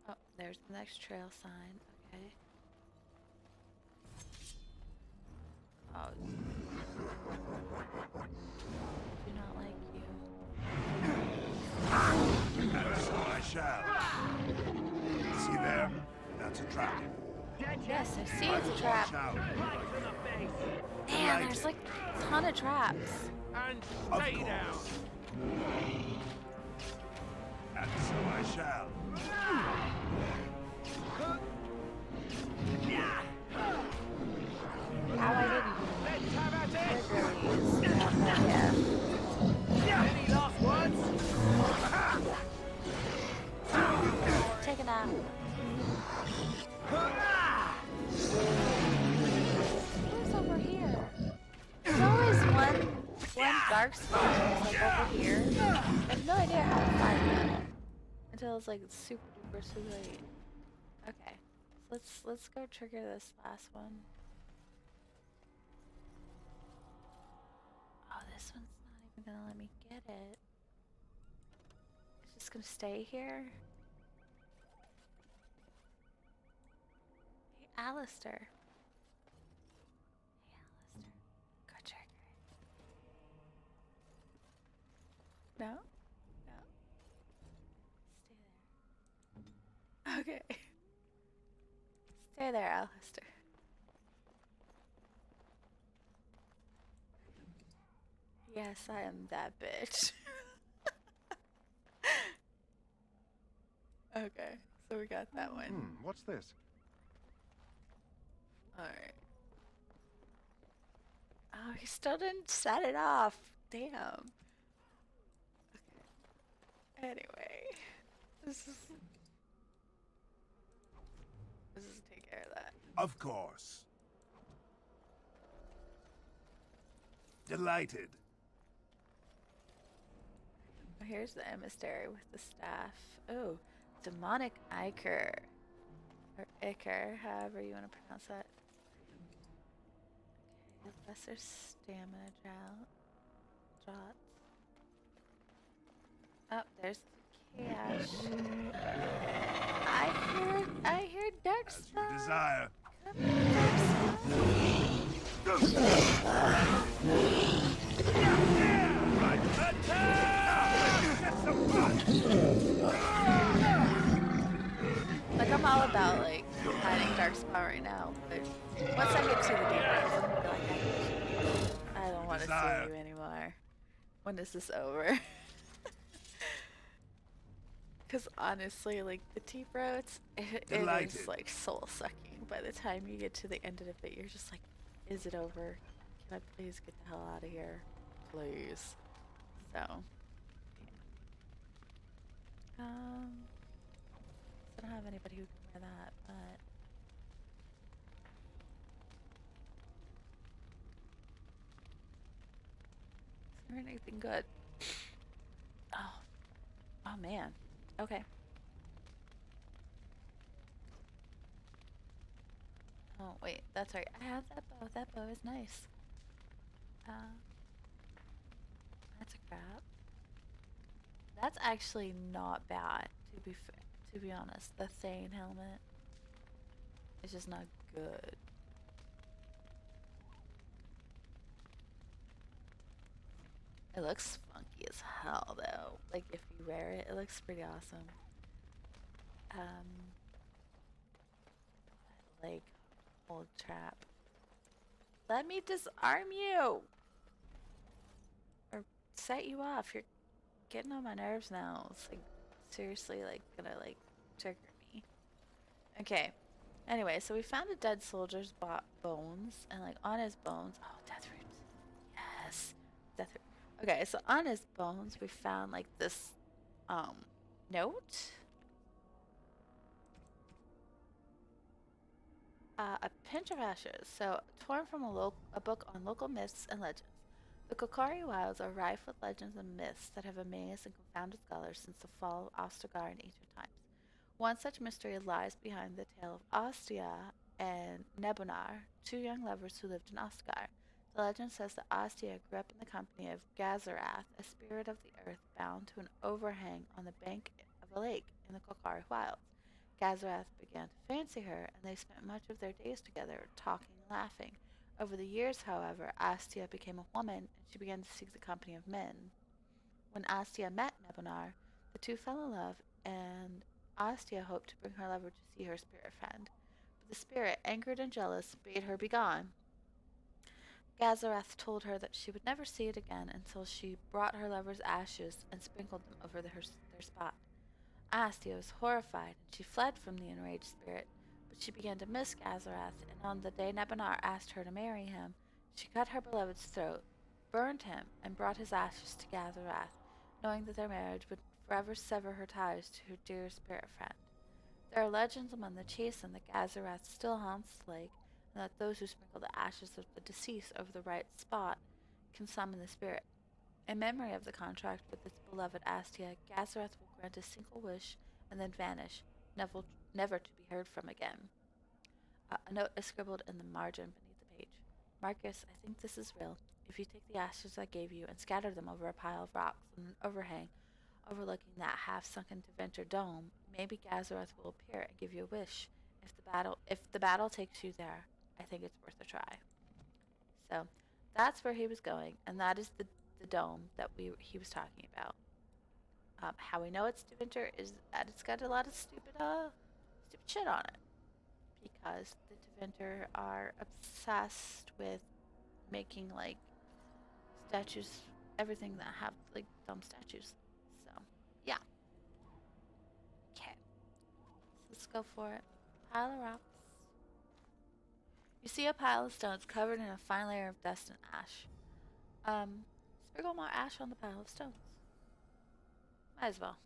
Oh, there's the next trail sign. Okay. Oh. Do not like you. And so I shall. See there? That's a trap. Yes, I see it's a trap. Watch out. Man, there's like a ton of traps. And Of stay down. course. And so I shall. How I didn't Let's have at it. trigger these. Yeah. Any last words? Take a nap. Who's over here? There's always one Darkspawn like over here. I have no idea how to find them until it's like super duper too late. Okay, let's go trigger this last one. Oh, this one's not even gonna let me get it. It's just gonna stay here. Hey, Alistair. No? No? Stay there. Okay. Stay there, Alistair. Yes, I am that bitch. Okay, so we got that one. What's this? Alright. Oh, he still didn't set it off. Damn. Okay. Anyway. This is take care of that. Of course. Delighted. Here's the emissary with the staff. Oh, demonic Iker. Or Iker, however you want to pronounce that. Okay, lesser stamina draught. Oh, there's the cache. I hear As you Darkspawn. desire. Right attack! Get some fun! Like, I'm all about, like, hiding Darkspawn right now, but once I get to the deep roads, I'm gonna be like, I don't want to see you anymore. When is this over? Because honestly, like, the deep roads, it is, like, soul-sucking. By the time you get to the end of it, you're just like, is it over? Can I please get the hell out of here? Please. So, yeah. I don't have anybody who can wear that, but is there anything good? Oh man. Okay. Oh wait, that's right. I have that bow. That bow is nice. That's a crap. That's actually not bad, to be honest. The Thane helmet is just not good. It looks funky as hell though. Like if you wear it, it looks pretty awesome. Like old trap. Let me disarm you! Or set you off. You're getting on my nerves now. It's like seriously like gonna like trigger me. Okay. Anyway, so we found a dead soldier's bones, and like on his bones, oh, death roots. Yes, death root. Okay, so on his bones we found like this note. A pinch of ashes, so torn from a book on local myths and legends. The Kokari Wilds are rife with legends and myths that have amazed and confounded scholars since the fall of Ostagar in ancient times. One such mystery lies behind the tale of Ostia and Nebunar, two young lovers who lived in Ostagar. The legend says that Ostia grew up in the company of Gazarath, a spirit of the earth bound to an overhang on the bank of a lake in the Kokari Wilds. Gazarath began to fancy her, and they spent much of their days together, talking and laughing. Over the years, however, Astia became a woman, and she began to seek the company of men. When Astia met Nebunar, the two fell in love, and Astia hoped to bring her lover to see her spirit friend. But the spirit, angered and jealous, bade her begone. Gazarath told her that she would never see it again until she brought her lover's ashes and sprinkled them over their spot. Astia was horrified, and she fled from the enraged spirit, but she began to miss Gazarath, and on the day Nebunar asked her to marry him, she cut her beloved's throat, burned him, and brought his ashes to Gazarath, knowing that their marriage would forever sever her ties to her dear spirit friend. There are legends among the Chasen that Gazarath still haunts the lake, and that those who sprinkle the ashes of the deceased over the right spot can summon the spirit. In memory of the contract with its beloved Astia, Gazarath will grant a single wish and then vanish, never to be heard from again. A note is scribbled in the margin beneath the page. Marcus, I think this is real. If you take the ashes I gave you and scatter them over a pile of rocks in an overhang overlooking that half-sunken Deventer dome, maybe Gazarath will appear and give you a wish. If the battle takes you there, I think it's worth a try. So, that's where he was going, and that is the dome that he was talking about. How we know it's Deventer is that it's got a lot of stupid shit on it. Because the Deventer are obsessed with making, like, statues, everything that have, like, dumb statues. So, yeah. Okay. Let's go for it. Pile of rocks. You see a pile of stones covered in a fine layer of dust and ash. Sprinkle more ash on the pile of stones. Might as well.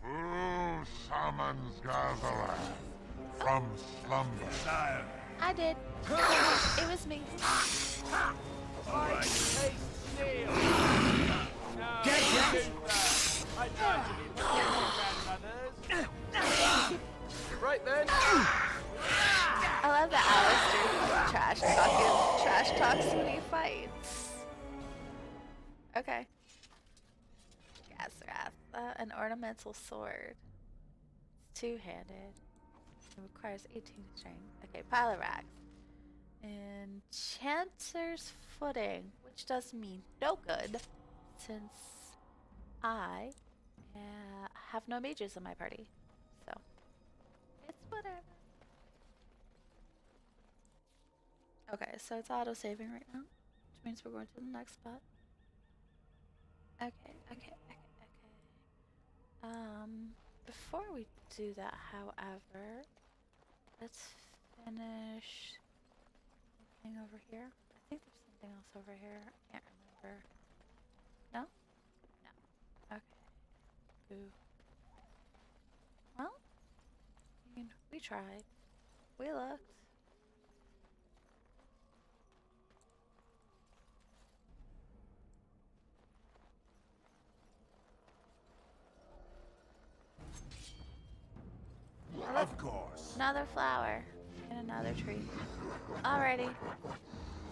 Who summons Gazarak from slumber? Sire. I did. It was me. I taste steel. No, Get I tried to be like your grandmothers. Right then. I love that Alistair trash talks when he fights. Okay. Gazrath, an ornamental sword. It's two-handed. It requires 18 strength. Okay, pile of racks. Enchanter's footing, which does me no good, since I have no mages in my party. So, it's whatever. Okay, so it's auto-saving right now, which means we're going to the next spot. Okay. Before we do that, however, let's finish looking over here. I think there's something else over here. I can't remember. No? No. Okay. Boo. Well, I mean, we tried. We looked. Of course. Another flower and another tree. Alrighty.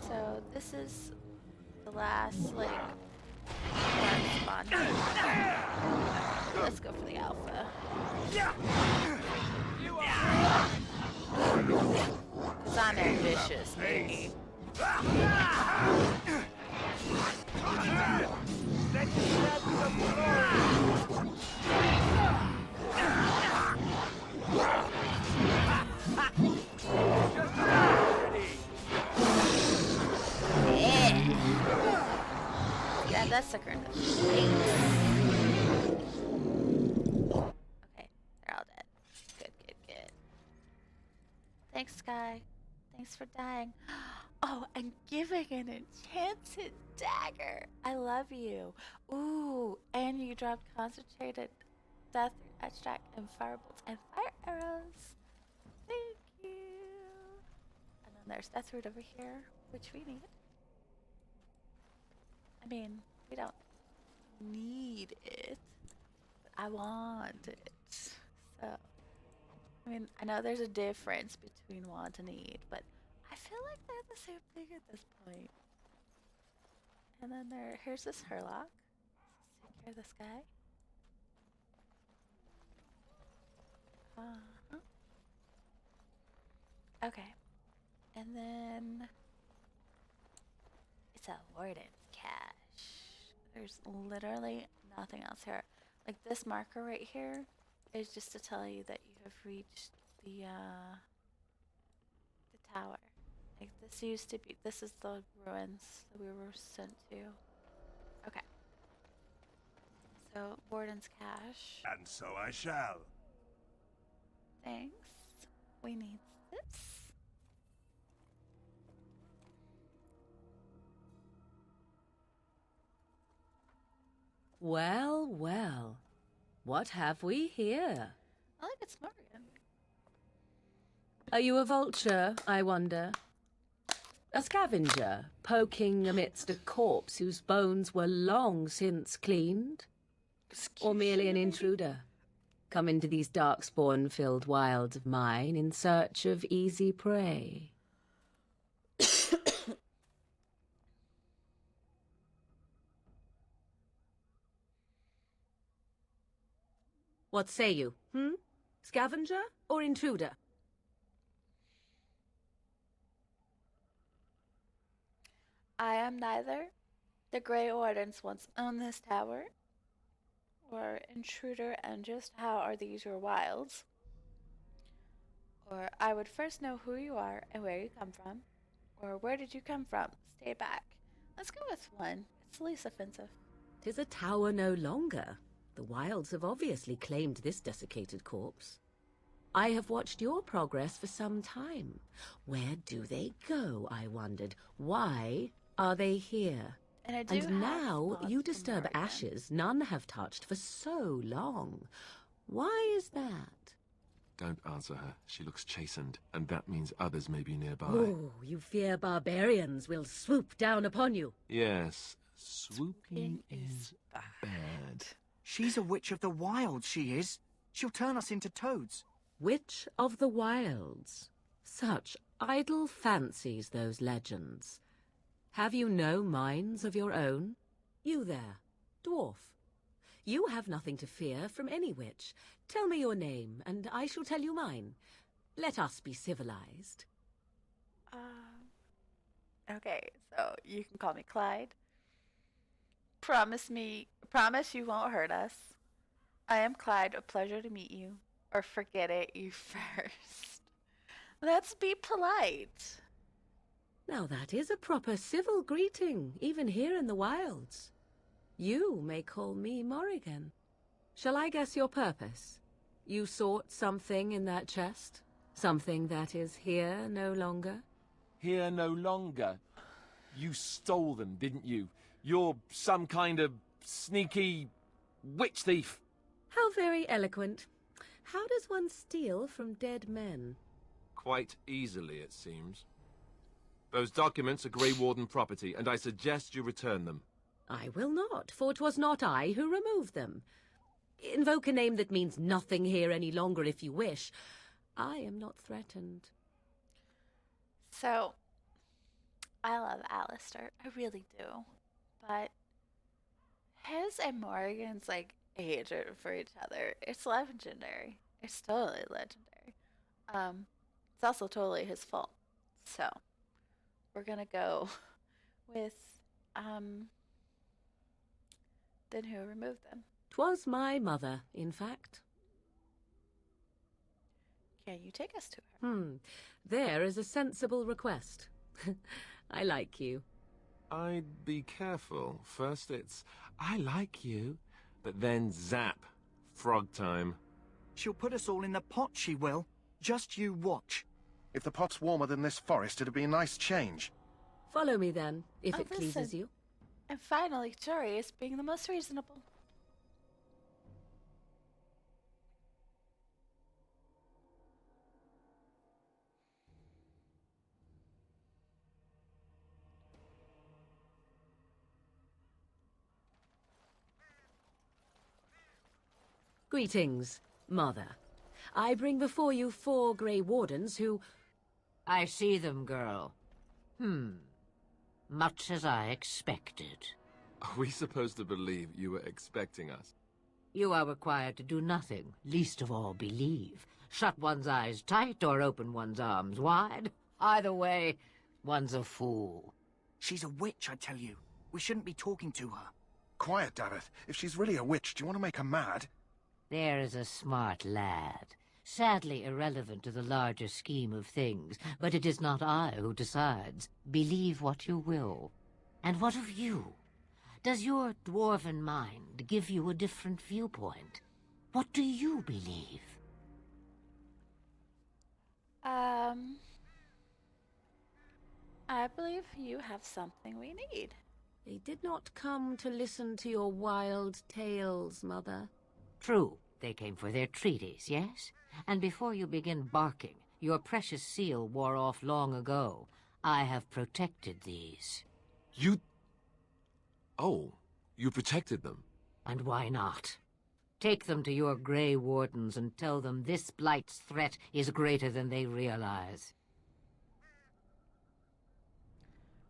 So this is the last, like, dark spawn. Let's go for the alpha. Cause I'm ambitious, baby. Yeah, that's sucker in the face. Okay, they're all dead. Good. Thanks, Sky. Thanks for dying. Oh, and giving an enchanted dagger. I love you. Ooh, and you dropped concentrated death extract and firebolts and fire arrows. Thank you. And then there's death root over here, which we need. I mean, we don't need it, but I want it. So, I mean, I know there's a difference between want and need, but I feel like they're the same thing at this point. And then here's this Herlock. Let's take care of this guy. Okay. And then it's a Warden Cache. There's literally nothing else here. Like, this marker right here is just to tell you that you have reached the tower. Like, this used to be, this is the ruins that we were sent to. Okay. So, Warden's Cache. And so I shall. Thanks. We need this. Well, well. What have we here? I like it Morgan. Are you a vulture, I wonder? A scavenger, poking amidst a corpse whose bones were long since cleaned? Or merely an intruder, come into these darkspawn-filled wilds of mine in search of easy prey? What say you, Scavenger or intruder? I am neither. the Grey Wardens once owned this tower? Or intruder, and just how are these your wilds? Or I would first know who you are and where you come from. Or where did you come from? Stay back. Let's go with one. It's the least offensive. 'Tis a tower no longer. The wilds have obviously claimed this desiccated corpse. I have watched your progress for some time. Where do they go, I wondered? Why are they here? And I do have now thoughts you from disturb Morgan. ashes none have touched for so long. Why is that? Don't answer her. She looks chastened, and that means others may be nearby. Oh, you fear barbarians will swoop down upon you. Yes, swooping is bad. She's a witch of the wild, she is. She'll turn us into toads. Witch of the Wilds. Such idle fancies, those legends. Have you no minds of your own? You there, dwarf. You have nothing to fear from any witch. Tell me your name, and I shall tell you mine. Let us be civilized. Okay, so you can call me Clyde. Promise you won't hurt us. I am Clyde, a pleasure to meet you. Or forget it, you first. Let's be polite. Now that is a proper civil greeting, even here in the wilds. You may call me Morrigan. Shall I guess your purpose? You sought something in that chest? Something that is here no longer? Here no longer. You stole them, didn't you? You're some kind of sneaky witch thief. How very eloquent. How does one steal from dead men? Quite easily, it seems. Those documents are Grey Warden property, and I suggest you return them. I will not, for 'twas not I who removed them. Invoke a name that means nothing here any longer if you wish. I am not threatened. So, I love Alistair. I really do. But his and Morgan's, like, hatred for each other, it's legendary. It's totally legendary. It's also totally his fault. So, we're gonna go with, then who removed them? 'Twas my mother, in fact. Can you take us to her? There is a sensible request. I like you. I'd be careful. First it's, I like you, but then zap. Frog time. She'll put us all in the pot, she will. Just you watch. If the pot's warmer than this forest, it'd be a nice change. Follow me then, if Oh, it pleases listen. you. And finally, Curious being the most reasonable. Greetings, Mother. I bring before you 4 Grey Wardens who... I see them, girl. Much as I expected. Are we supposed to believe you were expecting us? You are required to do nothing, least of all believe. Shut one's eyes tight or open one's arms wide. Either way, one's a fool. She's a witch, I tell you. We shouldn't be talking to her. Quiet, Dareth. If she's really a witch, do you want to make her mad? There is a smart lad. Sadly irrelevant to the larger scheme of things, but it is not I who decides. Believe what you will. And what of you? Does your dwarven mind give you a different viewpoint? What do you believe? I believe you have something we need. They did not come to listen to your wild tales, Mother. True, they came for their treaties, yes? And before you begin barking, your precious seal wore off long ago. I have protected these. You... Oh, you protected them. And why not? Take them to your Grey Wardens and tell them this Blight's threat is greater than they realize.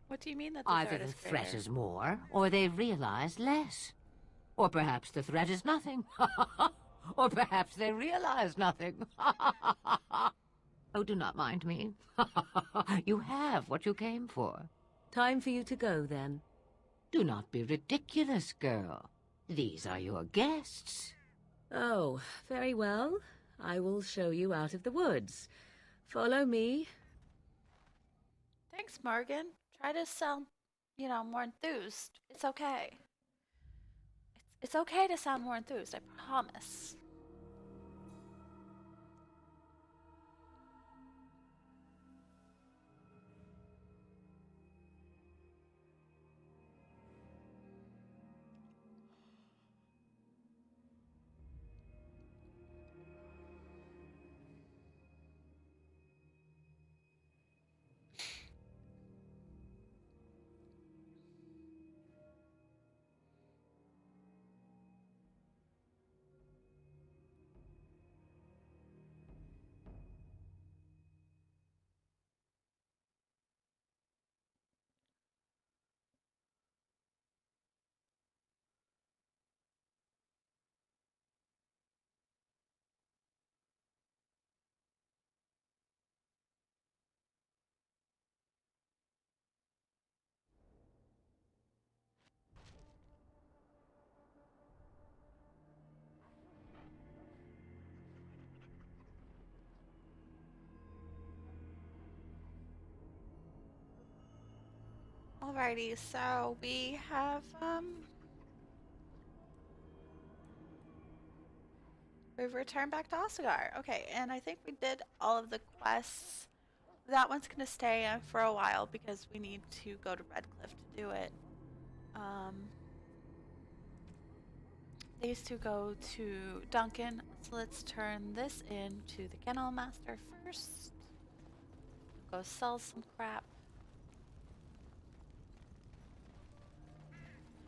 What do you mean that the Either threat the is threat greater? is more, or they realize less. Or perhaps the threat is nothing. Or perhaps they realize nothing. Oh, do not mind me. You have what you came for. Time for you to go, then. Do not be ridiculous, girl. These are your guests. Oh, very well. I will show you out of the woods. Follow me. Thanks, Morgan. Try to sound, more enthused. It's okay. It's okay to sound more enthused, I promise. Alrighty, so we have, we've returned back to Ostagar. Okay, and I think we did all of the quests. That one's gonna stay for a while because we need to go to Redcliffe to do it. These two go to Duncan, so let's turn this into the Kennel Master first. Go sell some crap.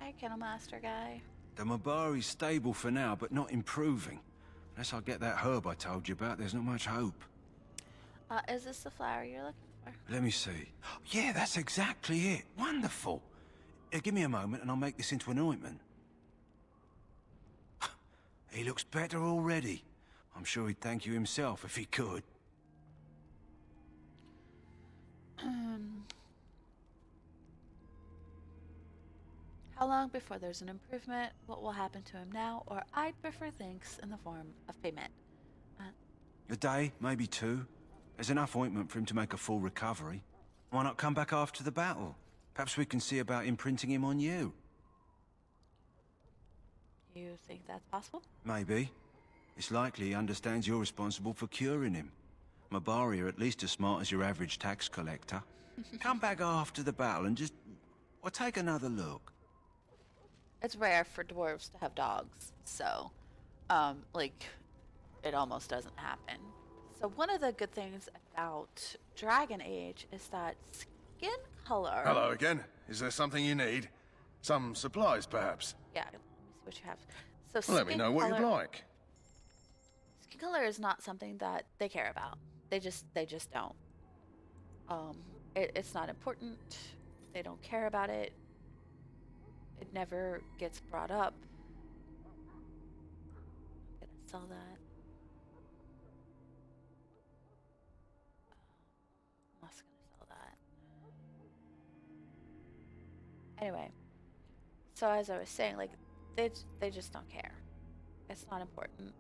Hey, Kennel Master guy. The Mabari's stable for now, but not improving. Unless I get that herb I told you about, there's not much hope. Is this the flower you're looking for? Let me see. Yeah, that's exactly it. Wonderful. Give me a moment and I'll make this into an ointment. He looks better already. I'm sure he'd thank you himself if he could. How long before there's an improvement? What will happen to him now? Or I'd prefer thanks in the form of payment. A day, maybe two. There's enough ointment for him to make a full recovery. Why not come back after the battle? Perhaps we can see about imprinting him on you. You think that's possible? Maybe. It's likely he understands you're responsible for curing him. Mabari are at least as smart as your average tax collector. Come back after the battle and just... well, take another look. It's rare for dwarves to have dogs, so, it almost doesn't happen. So one of the good things about Dragon Age is that skin color... Hello again. Is there something you need? Some supplies, perhaps? Yeah, let me see what you have. So Let me know what you'd like. Skin color is not something that they care about. They just don't. It's not important. They don't care about it. It never gets brought up. I'm gonna sell that. I'm also gonna sell that. Anyway, so as I was saying, like, they just don't care. It's not important.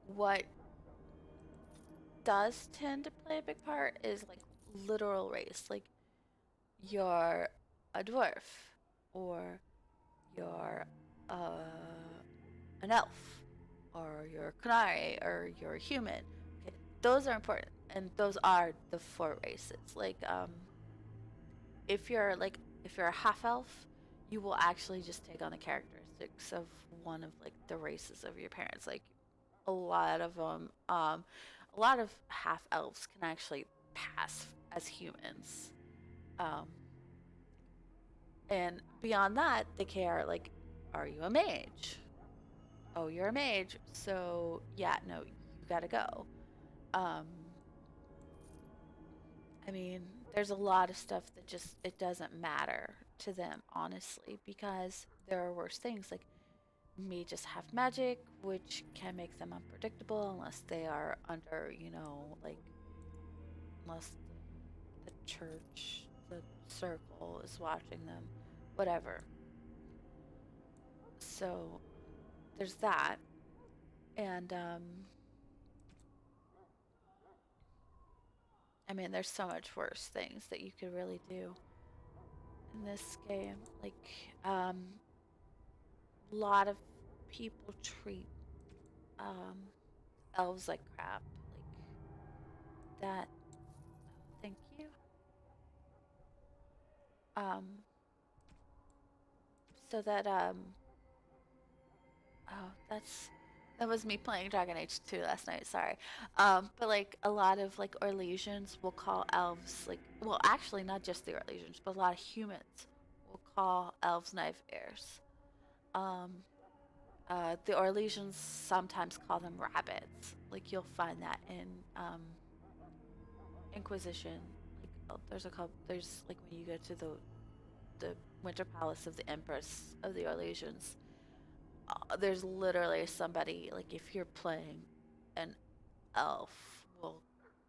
What does tend to play a big part is like literal race. Like, you're a dwarf, or you're an elf, or you're a canary, or you're a human. Okay, those are important, and those are the four races. Like, if you're a half elf, you will actually just take on the characteristics of one of like the races of your parents. Like, a lot of them, a lot of half elves can actually pass as humans. And beyond that, they care, like, are you a mage? Oh, you're a mage, so yeah, no, you gotta go. I mean, there's a lot of stuff that just, it doesn't matter to them, honestly, because there are worse things. Like, mages have magic, which can make them unpredictable unless they are under, like, unless the church, the circle is watching them, whatever. So there's that. And I mean, there's so much worse things that you could really do in this game. Like, a lot of people treat elves like crap. Like that. Thank you. So that oh, that was me playing Dragon Age 2 last night, sorry. But like a lot of like Orlesians will call elves like, well, actually not just the Orlesians, but a lot of humans will call elves knife heirs. The Orlesians sometimes call them rabbits. Like you'll find that in Inquisition. Like there's like when you go to the Winter Palace of the Empress of the Orlesians. There's literally somebody, like if you're playing an elf, will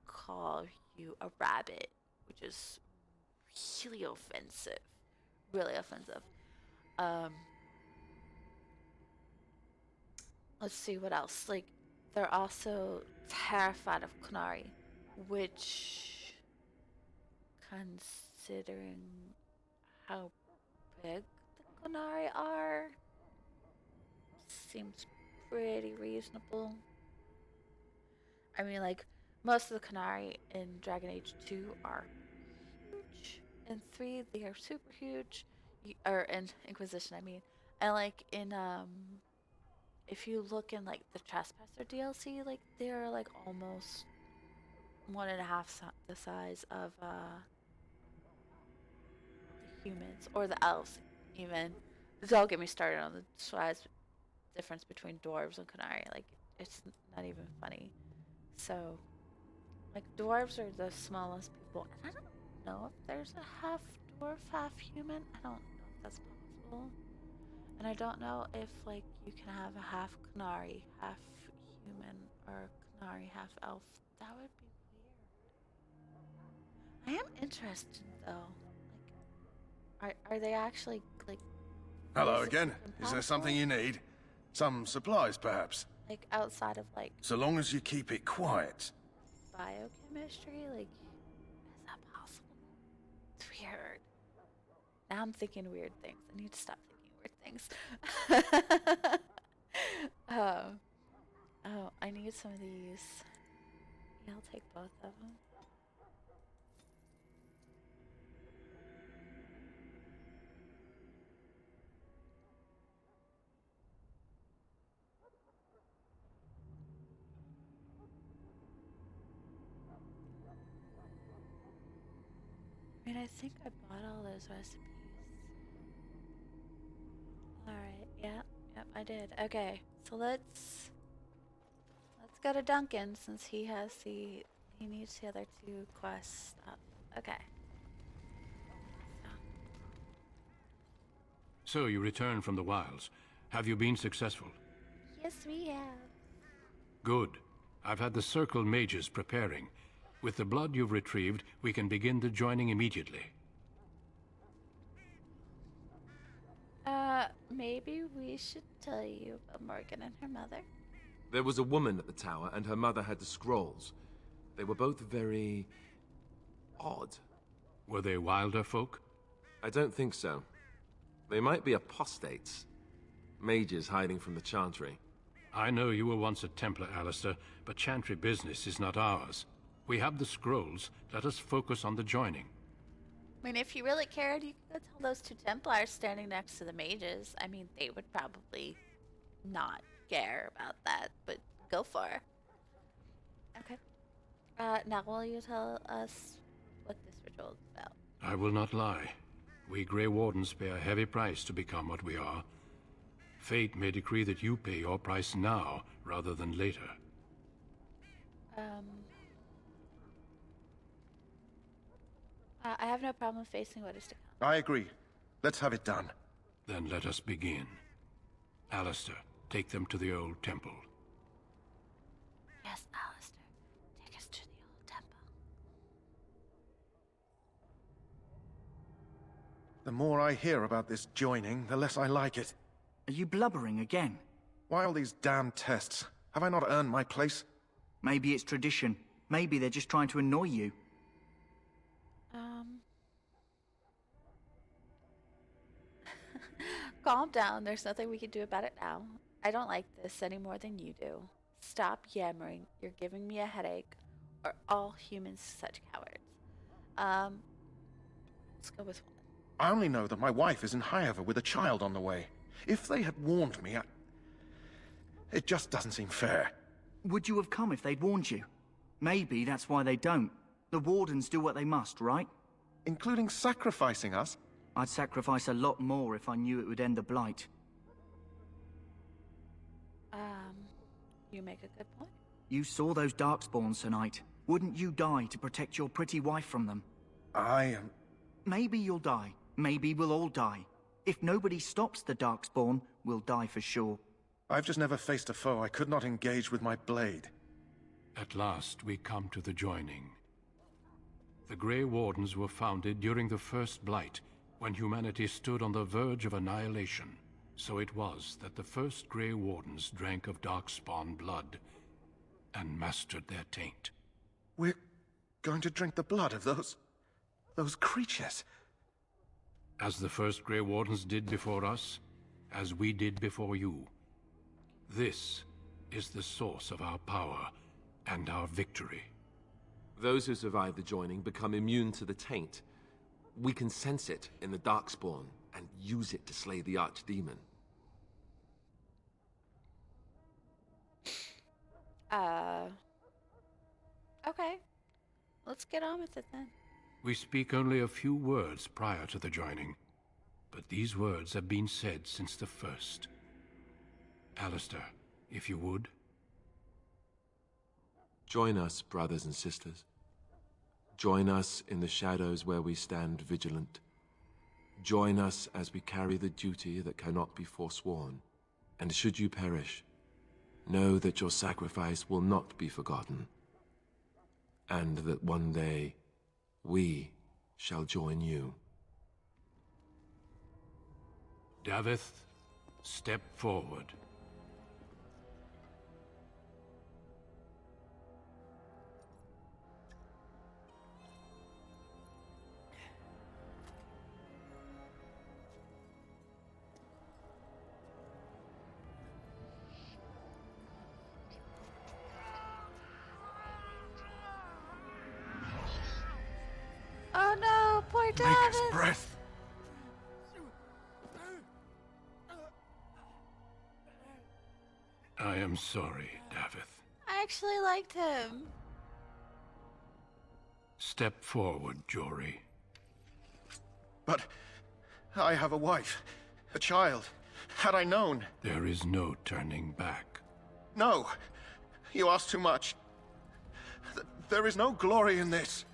call you a rabbit, which is really offensive. Really offensive. Let's see what else. Like, they're also terrified of Kunari, which, considering how big the Kunari are, seems pretty reasonable. I mean, like, most of the Kunari in Dragon Age 2 are huge. In 3, they are super huge. Or in Inquisition, I mean. And, like, in, if you look in, like, the Trespasser DLC, like, they're, like, almost 1.5 the size of, the humans. Or the elves, even. Don't get me started on the size difference between dwarves and Kunari. Like, it's not even funny. So, like, dwarves are the smallest people. And I don't know if there's a half dwarf, half human. I don't know if that's possible. And I don't know if, like, you can have a half Kunari, half human, or Kunari, half elf. That would be weird. I am interested, though. Like, are they actually, like... Hello again. Is there something you need? Some supplies, perhaps? Like, outside of, like... So long as you keep it quiet. Biochemistry? Like, is that possible? It's weird. Now I'm thinking weird things. I need to stop thinking weird things. Oh, I need some of these. Yeah, I'll take both of them. I mean, I think I bought all those recipes. Alright, yep, I did. Okay, so let's go to Duncan since he needs the other 2 quests up. Okay. So you returned from the wilds. Have you been successful? Yes, we have. Good. I've had the Circle mages preparing. With the blood you've retrieved, we can begin the joining immediately. Maybe we should tell you about Morgan and her mother. There was a woman at the tower, and her mother had the scrolls. They were both very... odd. Were they wilder folk? I don't think so. They might be apostates. Mages hiding from the Chantry. I know you were once a Templar, Alistair, but Chantry business is not ours. We have the scrolls. Let us focus on the joining. I mean, if you really cared, you could go tell those 2 Templars standing next to the mages. I mean, they would probably not care about that, but go for it. Okay. Now will you tell us what this ritual is about? I will not lie. We Grey Wardens pay a heavy price to become what we are. Fate may decree that you pay your price now, rather than later. I have no problem facing what is to come. I agree. Let's have it done. Then let us begin. Alistair, take them to the old temple. Yes, Alistair. Take us to the old temple. The more I hear about this joining, the less I like it. Are you blubbering again? Why all these damn tests? Have I not earned my place? Maybe it's tradition. Maybe they're just trying to annoy you. Calm down. There's nothing we can do about it now. I don't like this any more than you do. Stop yammering. You're giving me a headache. Are all humans such cowards? Let's go with one. I only know that my wife is in Highover with a child on the way. If they had warned me, it just doesn't seem fair. Would you have come if they'd warned you? Maybe that's why they don't. The Wardens do what they must, right? Including sacrificing us? I'd sacrifice a lot more if I knew it would end the Blight. You make a good point. You saw those Darkspawns tonight. Wouldn't you die to protect your pretty wife from them? I am... Maybe you'll die. Maybe we'll all die. If nobody stops the Darkspawn, we'll die for sure. I've just never faced a foe I could not engage with my blade. At last we come to the joining. The Grey Wardens were founded during the First Blight, when humanity stood on the verge of annihilation. So it was that the first Grey Wardens drank of Darkspawn blood and mastered their taint. We're going to drink the blood of those creatures. As the first Grey Wardens did before us, as we did before you. This is the source of our power and our victory. Those who survive the joining become immune to the taint. We can sense it in the Darkspawn and use it to slay the Archdemon. Okay. Let's get on with it then. We speak only a few words prior to the joining, but these words have been said since the first. Alistair, if you would. Join us, brothers and sisters. Join us in the shadows where we stand vigilant. Join us as we carry the duty that cannot be forsworn. And should you perish, know that your sacrifice will not be forgotten, and that one day we shall join you. Davith, step forward. Oh no, poor Make David. us breath. I am sorry, Davith. I actually liked him. Step forward, Jory. But I have a wife, a child. Had I known... There is no turning back. No, you ask too much. There is no glory in this.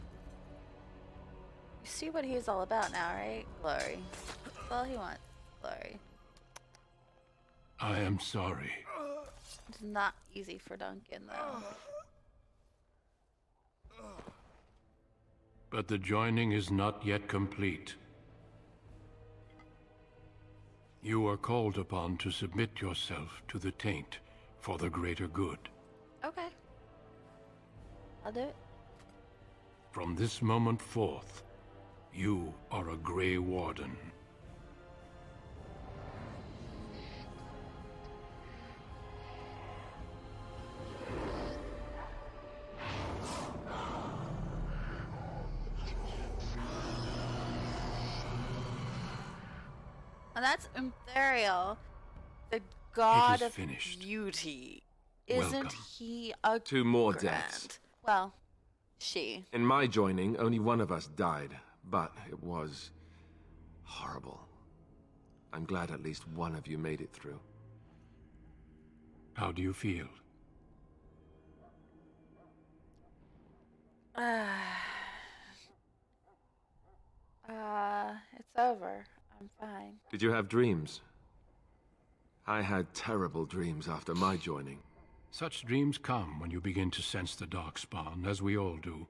You see what he's all about now, right? Glory. That's all he wants. Glory. I am sorry. It's not easy for Duncan, though. But the joining is not yet complete. You are called upon to submit yourself to the taint for the greater good. Okay. I'll do it. From this moment forth, you are a Grey Warden. And that's Imperial, the god of finished. beauty. Isn't Welcome. he a 2 more grand? deaths. Well, she. In my joining, only one of us died, but it was horrible. I'm glad at least one of you made it through. How do you feel? It's over. I'm fine. Did you have dreams? I had terrible dreams after my joining. Such dreams come when you begin to sense the Darkspawn, as we all do.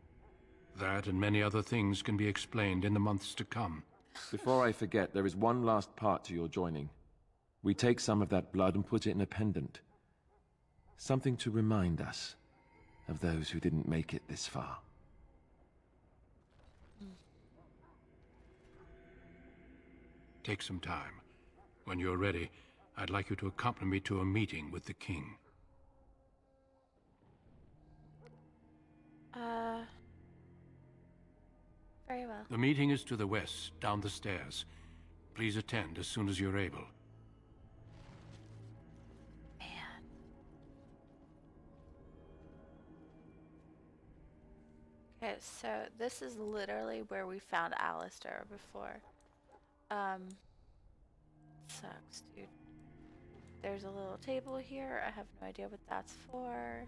That and many other things can be explained in the months to come. Before I forget, there is one last part to your joining. We take some of that blood and put it in a pendant. Something to remind us of those who didn't make it this far. Take some time. When you're ready, I'd like you to accompany me to a meeting with the king. Very well. The meeting is to the west, down the stairs. Please attend as soon as you're able. Man. Okay, so this is literally where we found Alistair before. Sucks, dude. There's a little table here. I have no idea what that's for.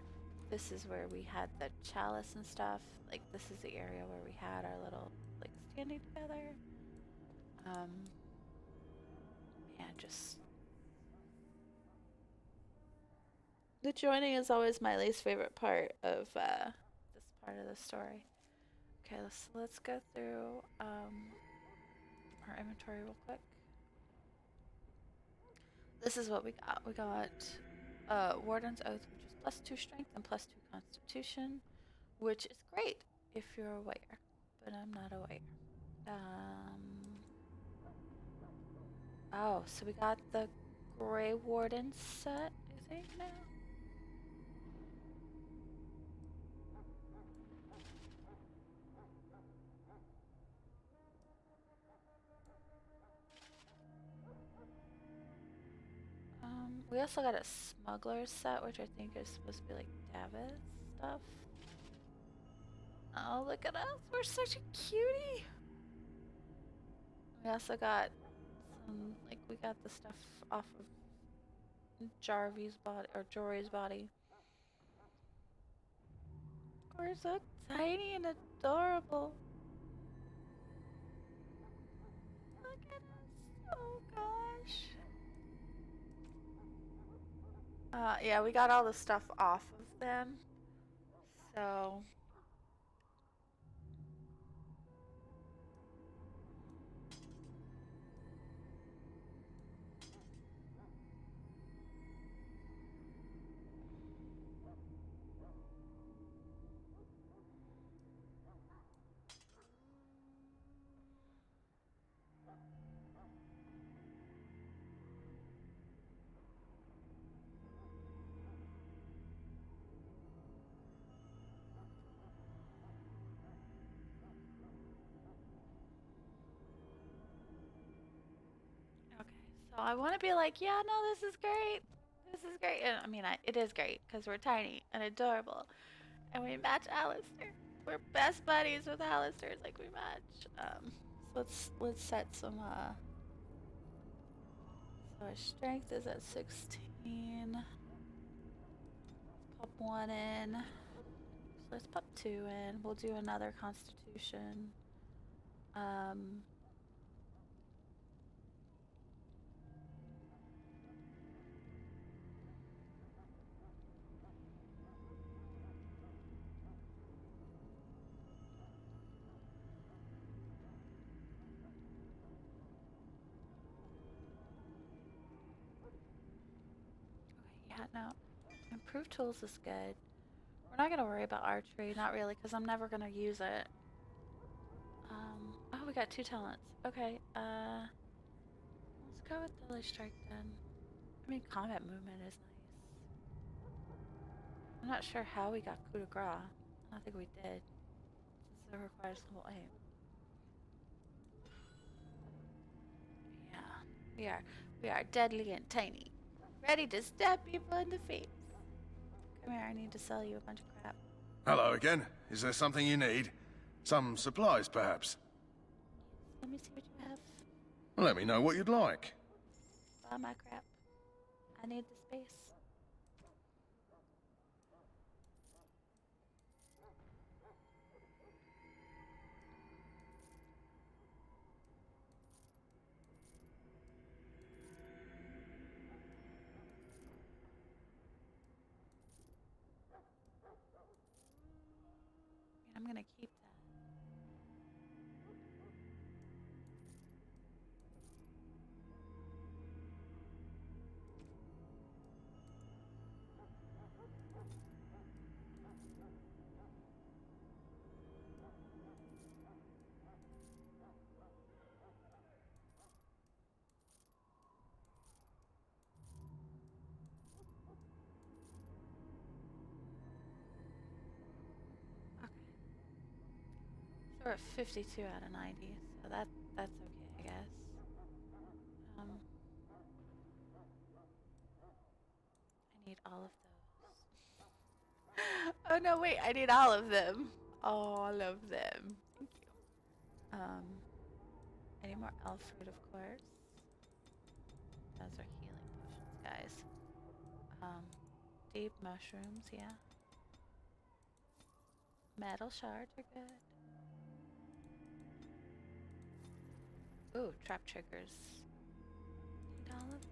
This is where we had the chalice and stuff. Like, this is the area where we had our little, like, standing together. Yeah, just... The joining is always my least favorite part of, this part of the story. Okay, let's go through, our inventory real quick. This is what we got. We got Warden's Oath, which is +2 strength and +2 constitution, which is great if you're a warrior, but I'm not a warrior. Oh, so we got the Grey Warden set, I think, now. We also got a smuggler's set, which I think is supposed to be like Davis stuff. Oh, look at us. We're such a cutie. We also got some, like, we got the stuff off of Jarvy's body, or Jory's body. We're so tiny and adorable. Look at us. Oh, gosh. Yeah, we got all the stuff off of them. So... So I want to be like, yeah, no, this is great. This is great. And I mean, it is great because we're tiny and adorable. And we match Alistair. We're best buddies with Alistair. It's like we match. So let's set some, so our strength is at 16. Let's pop 1 in. So let's pop 2 in. We'll do another constitution. Yeah, no. Improved tools is good. We're not gonna worry about archery, not really, because I'm never gonna use it. Oh, we got 2 talents. Okay, let's go with Deadly Strike then. I mean, combat movement is nice. I'm not sure how we got coup de grace. I don't think we did, since it requires level 8. Yeah, we are deadly and tiny. Ready to stab people in the face. Come here, I need to sell you a bunch of crap. Hello again. Is there something you need? Some supplies, perhaps? Let me see what you have. Let me know what you'd like. Buy my crap. I need the space. I'm gonna keep that. We're at 52 out of 90, so that's okay, I guess. I need all of those. Oh no, wait, I need all of them. All of them. Thank you. I need more elf fruit, of course. Those are healing potions, guys. Deep mushrooms, yeah. Metal shards are good. Ooh, trap triggers. Need all of those.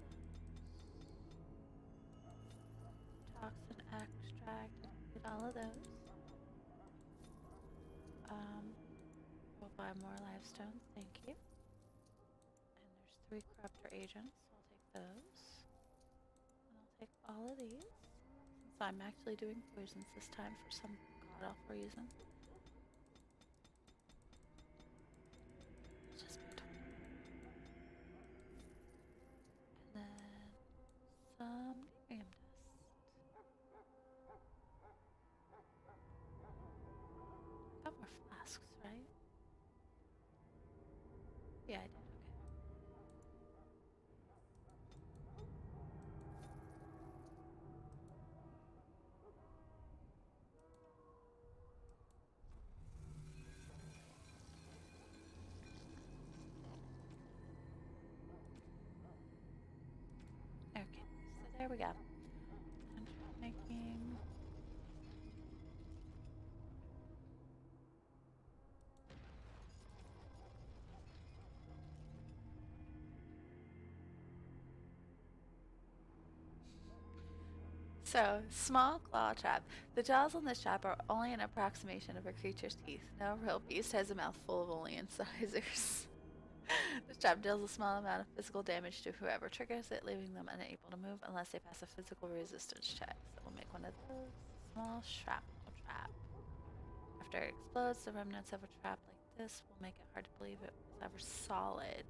Toxin extract. Need all of those. We'll buy more life stones, thank you. And there's 3 corruptor agents, so I'll take those. And I'll take all of these. Since I'm actually doing poisons this time for some god-awful reason. It's just been told. And then some Nerium dust. Got more flasks, right? Yeah, I did. Okay. Okay, so there we go. And making. So, small claw trap. The jaws on this trap are only an approximation of a creature's teeth. No real beast has a mouth full of only incisors. This trap deals a small amount of physical damage to whoever triggers it, leaving them unable to move unless they pass a physical resistance check. So we'll make one of those. Small shrapnel trap. After it explodes, the remnants of a trap like this will make it hard to believe it was ever solid.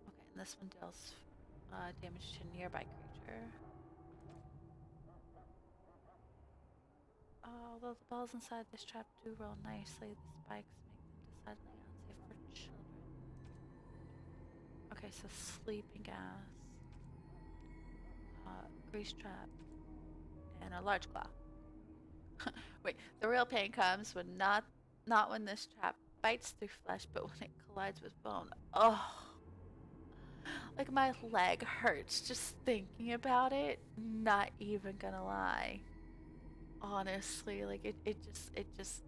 Okay, and this one deals damage to a nearby creature. Although the balls inside this trap do roll nicely, the spikes make them decidedly unsafe for children. Okay, so sleeping gas, grease trap, and a large claw. Wait, the real pain comes when not when this trap bites through flesh, but when it collides with bone. Oh, like my leg hurts just thinking about it. Not even gonna lie. Honestly, like it just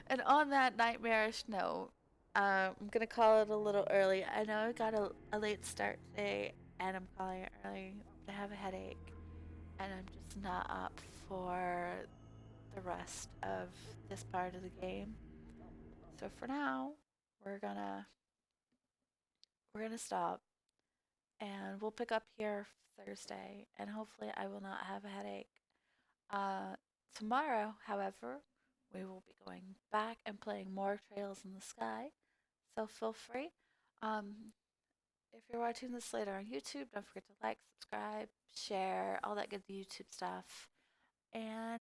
And on that nightmarish note, I'm gonna call it a little early. I know I got a late start today, and I'm calling it early. I have a headache, and I'm just not up for the rest of this part of the game. So for now, we're gonna stop, and we'll pick up here Thursday, and hopefully I will not have a headache. Tomorrow, however, we will be going back and playing more Trails in the Sky. So feel free. If you're watching this later on YouTube, don't forget to like, subscribe, share, all that good YouTube stuff. And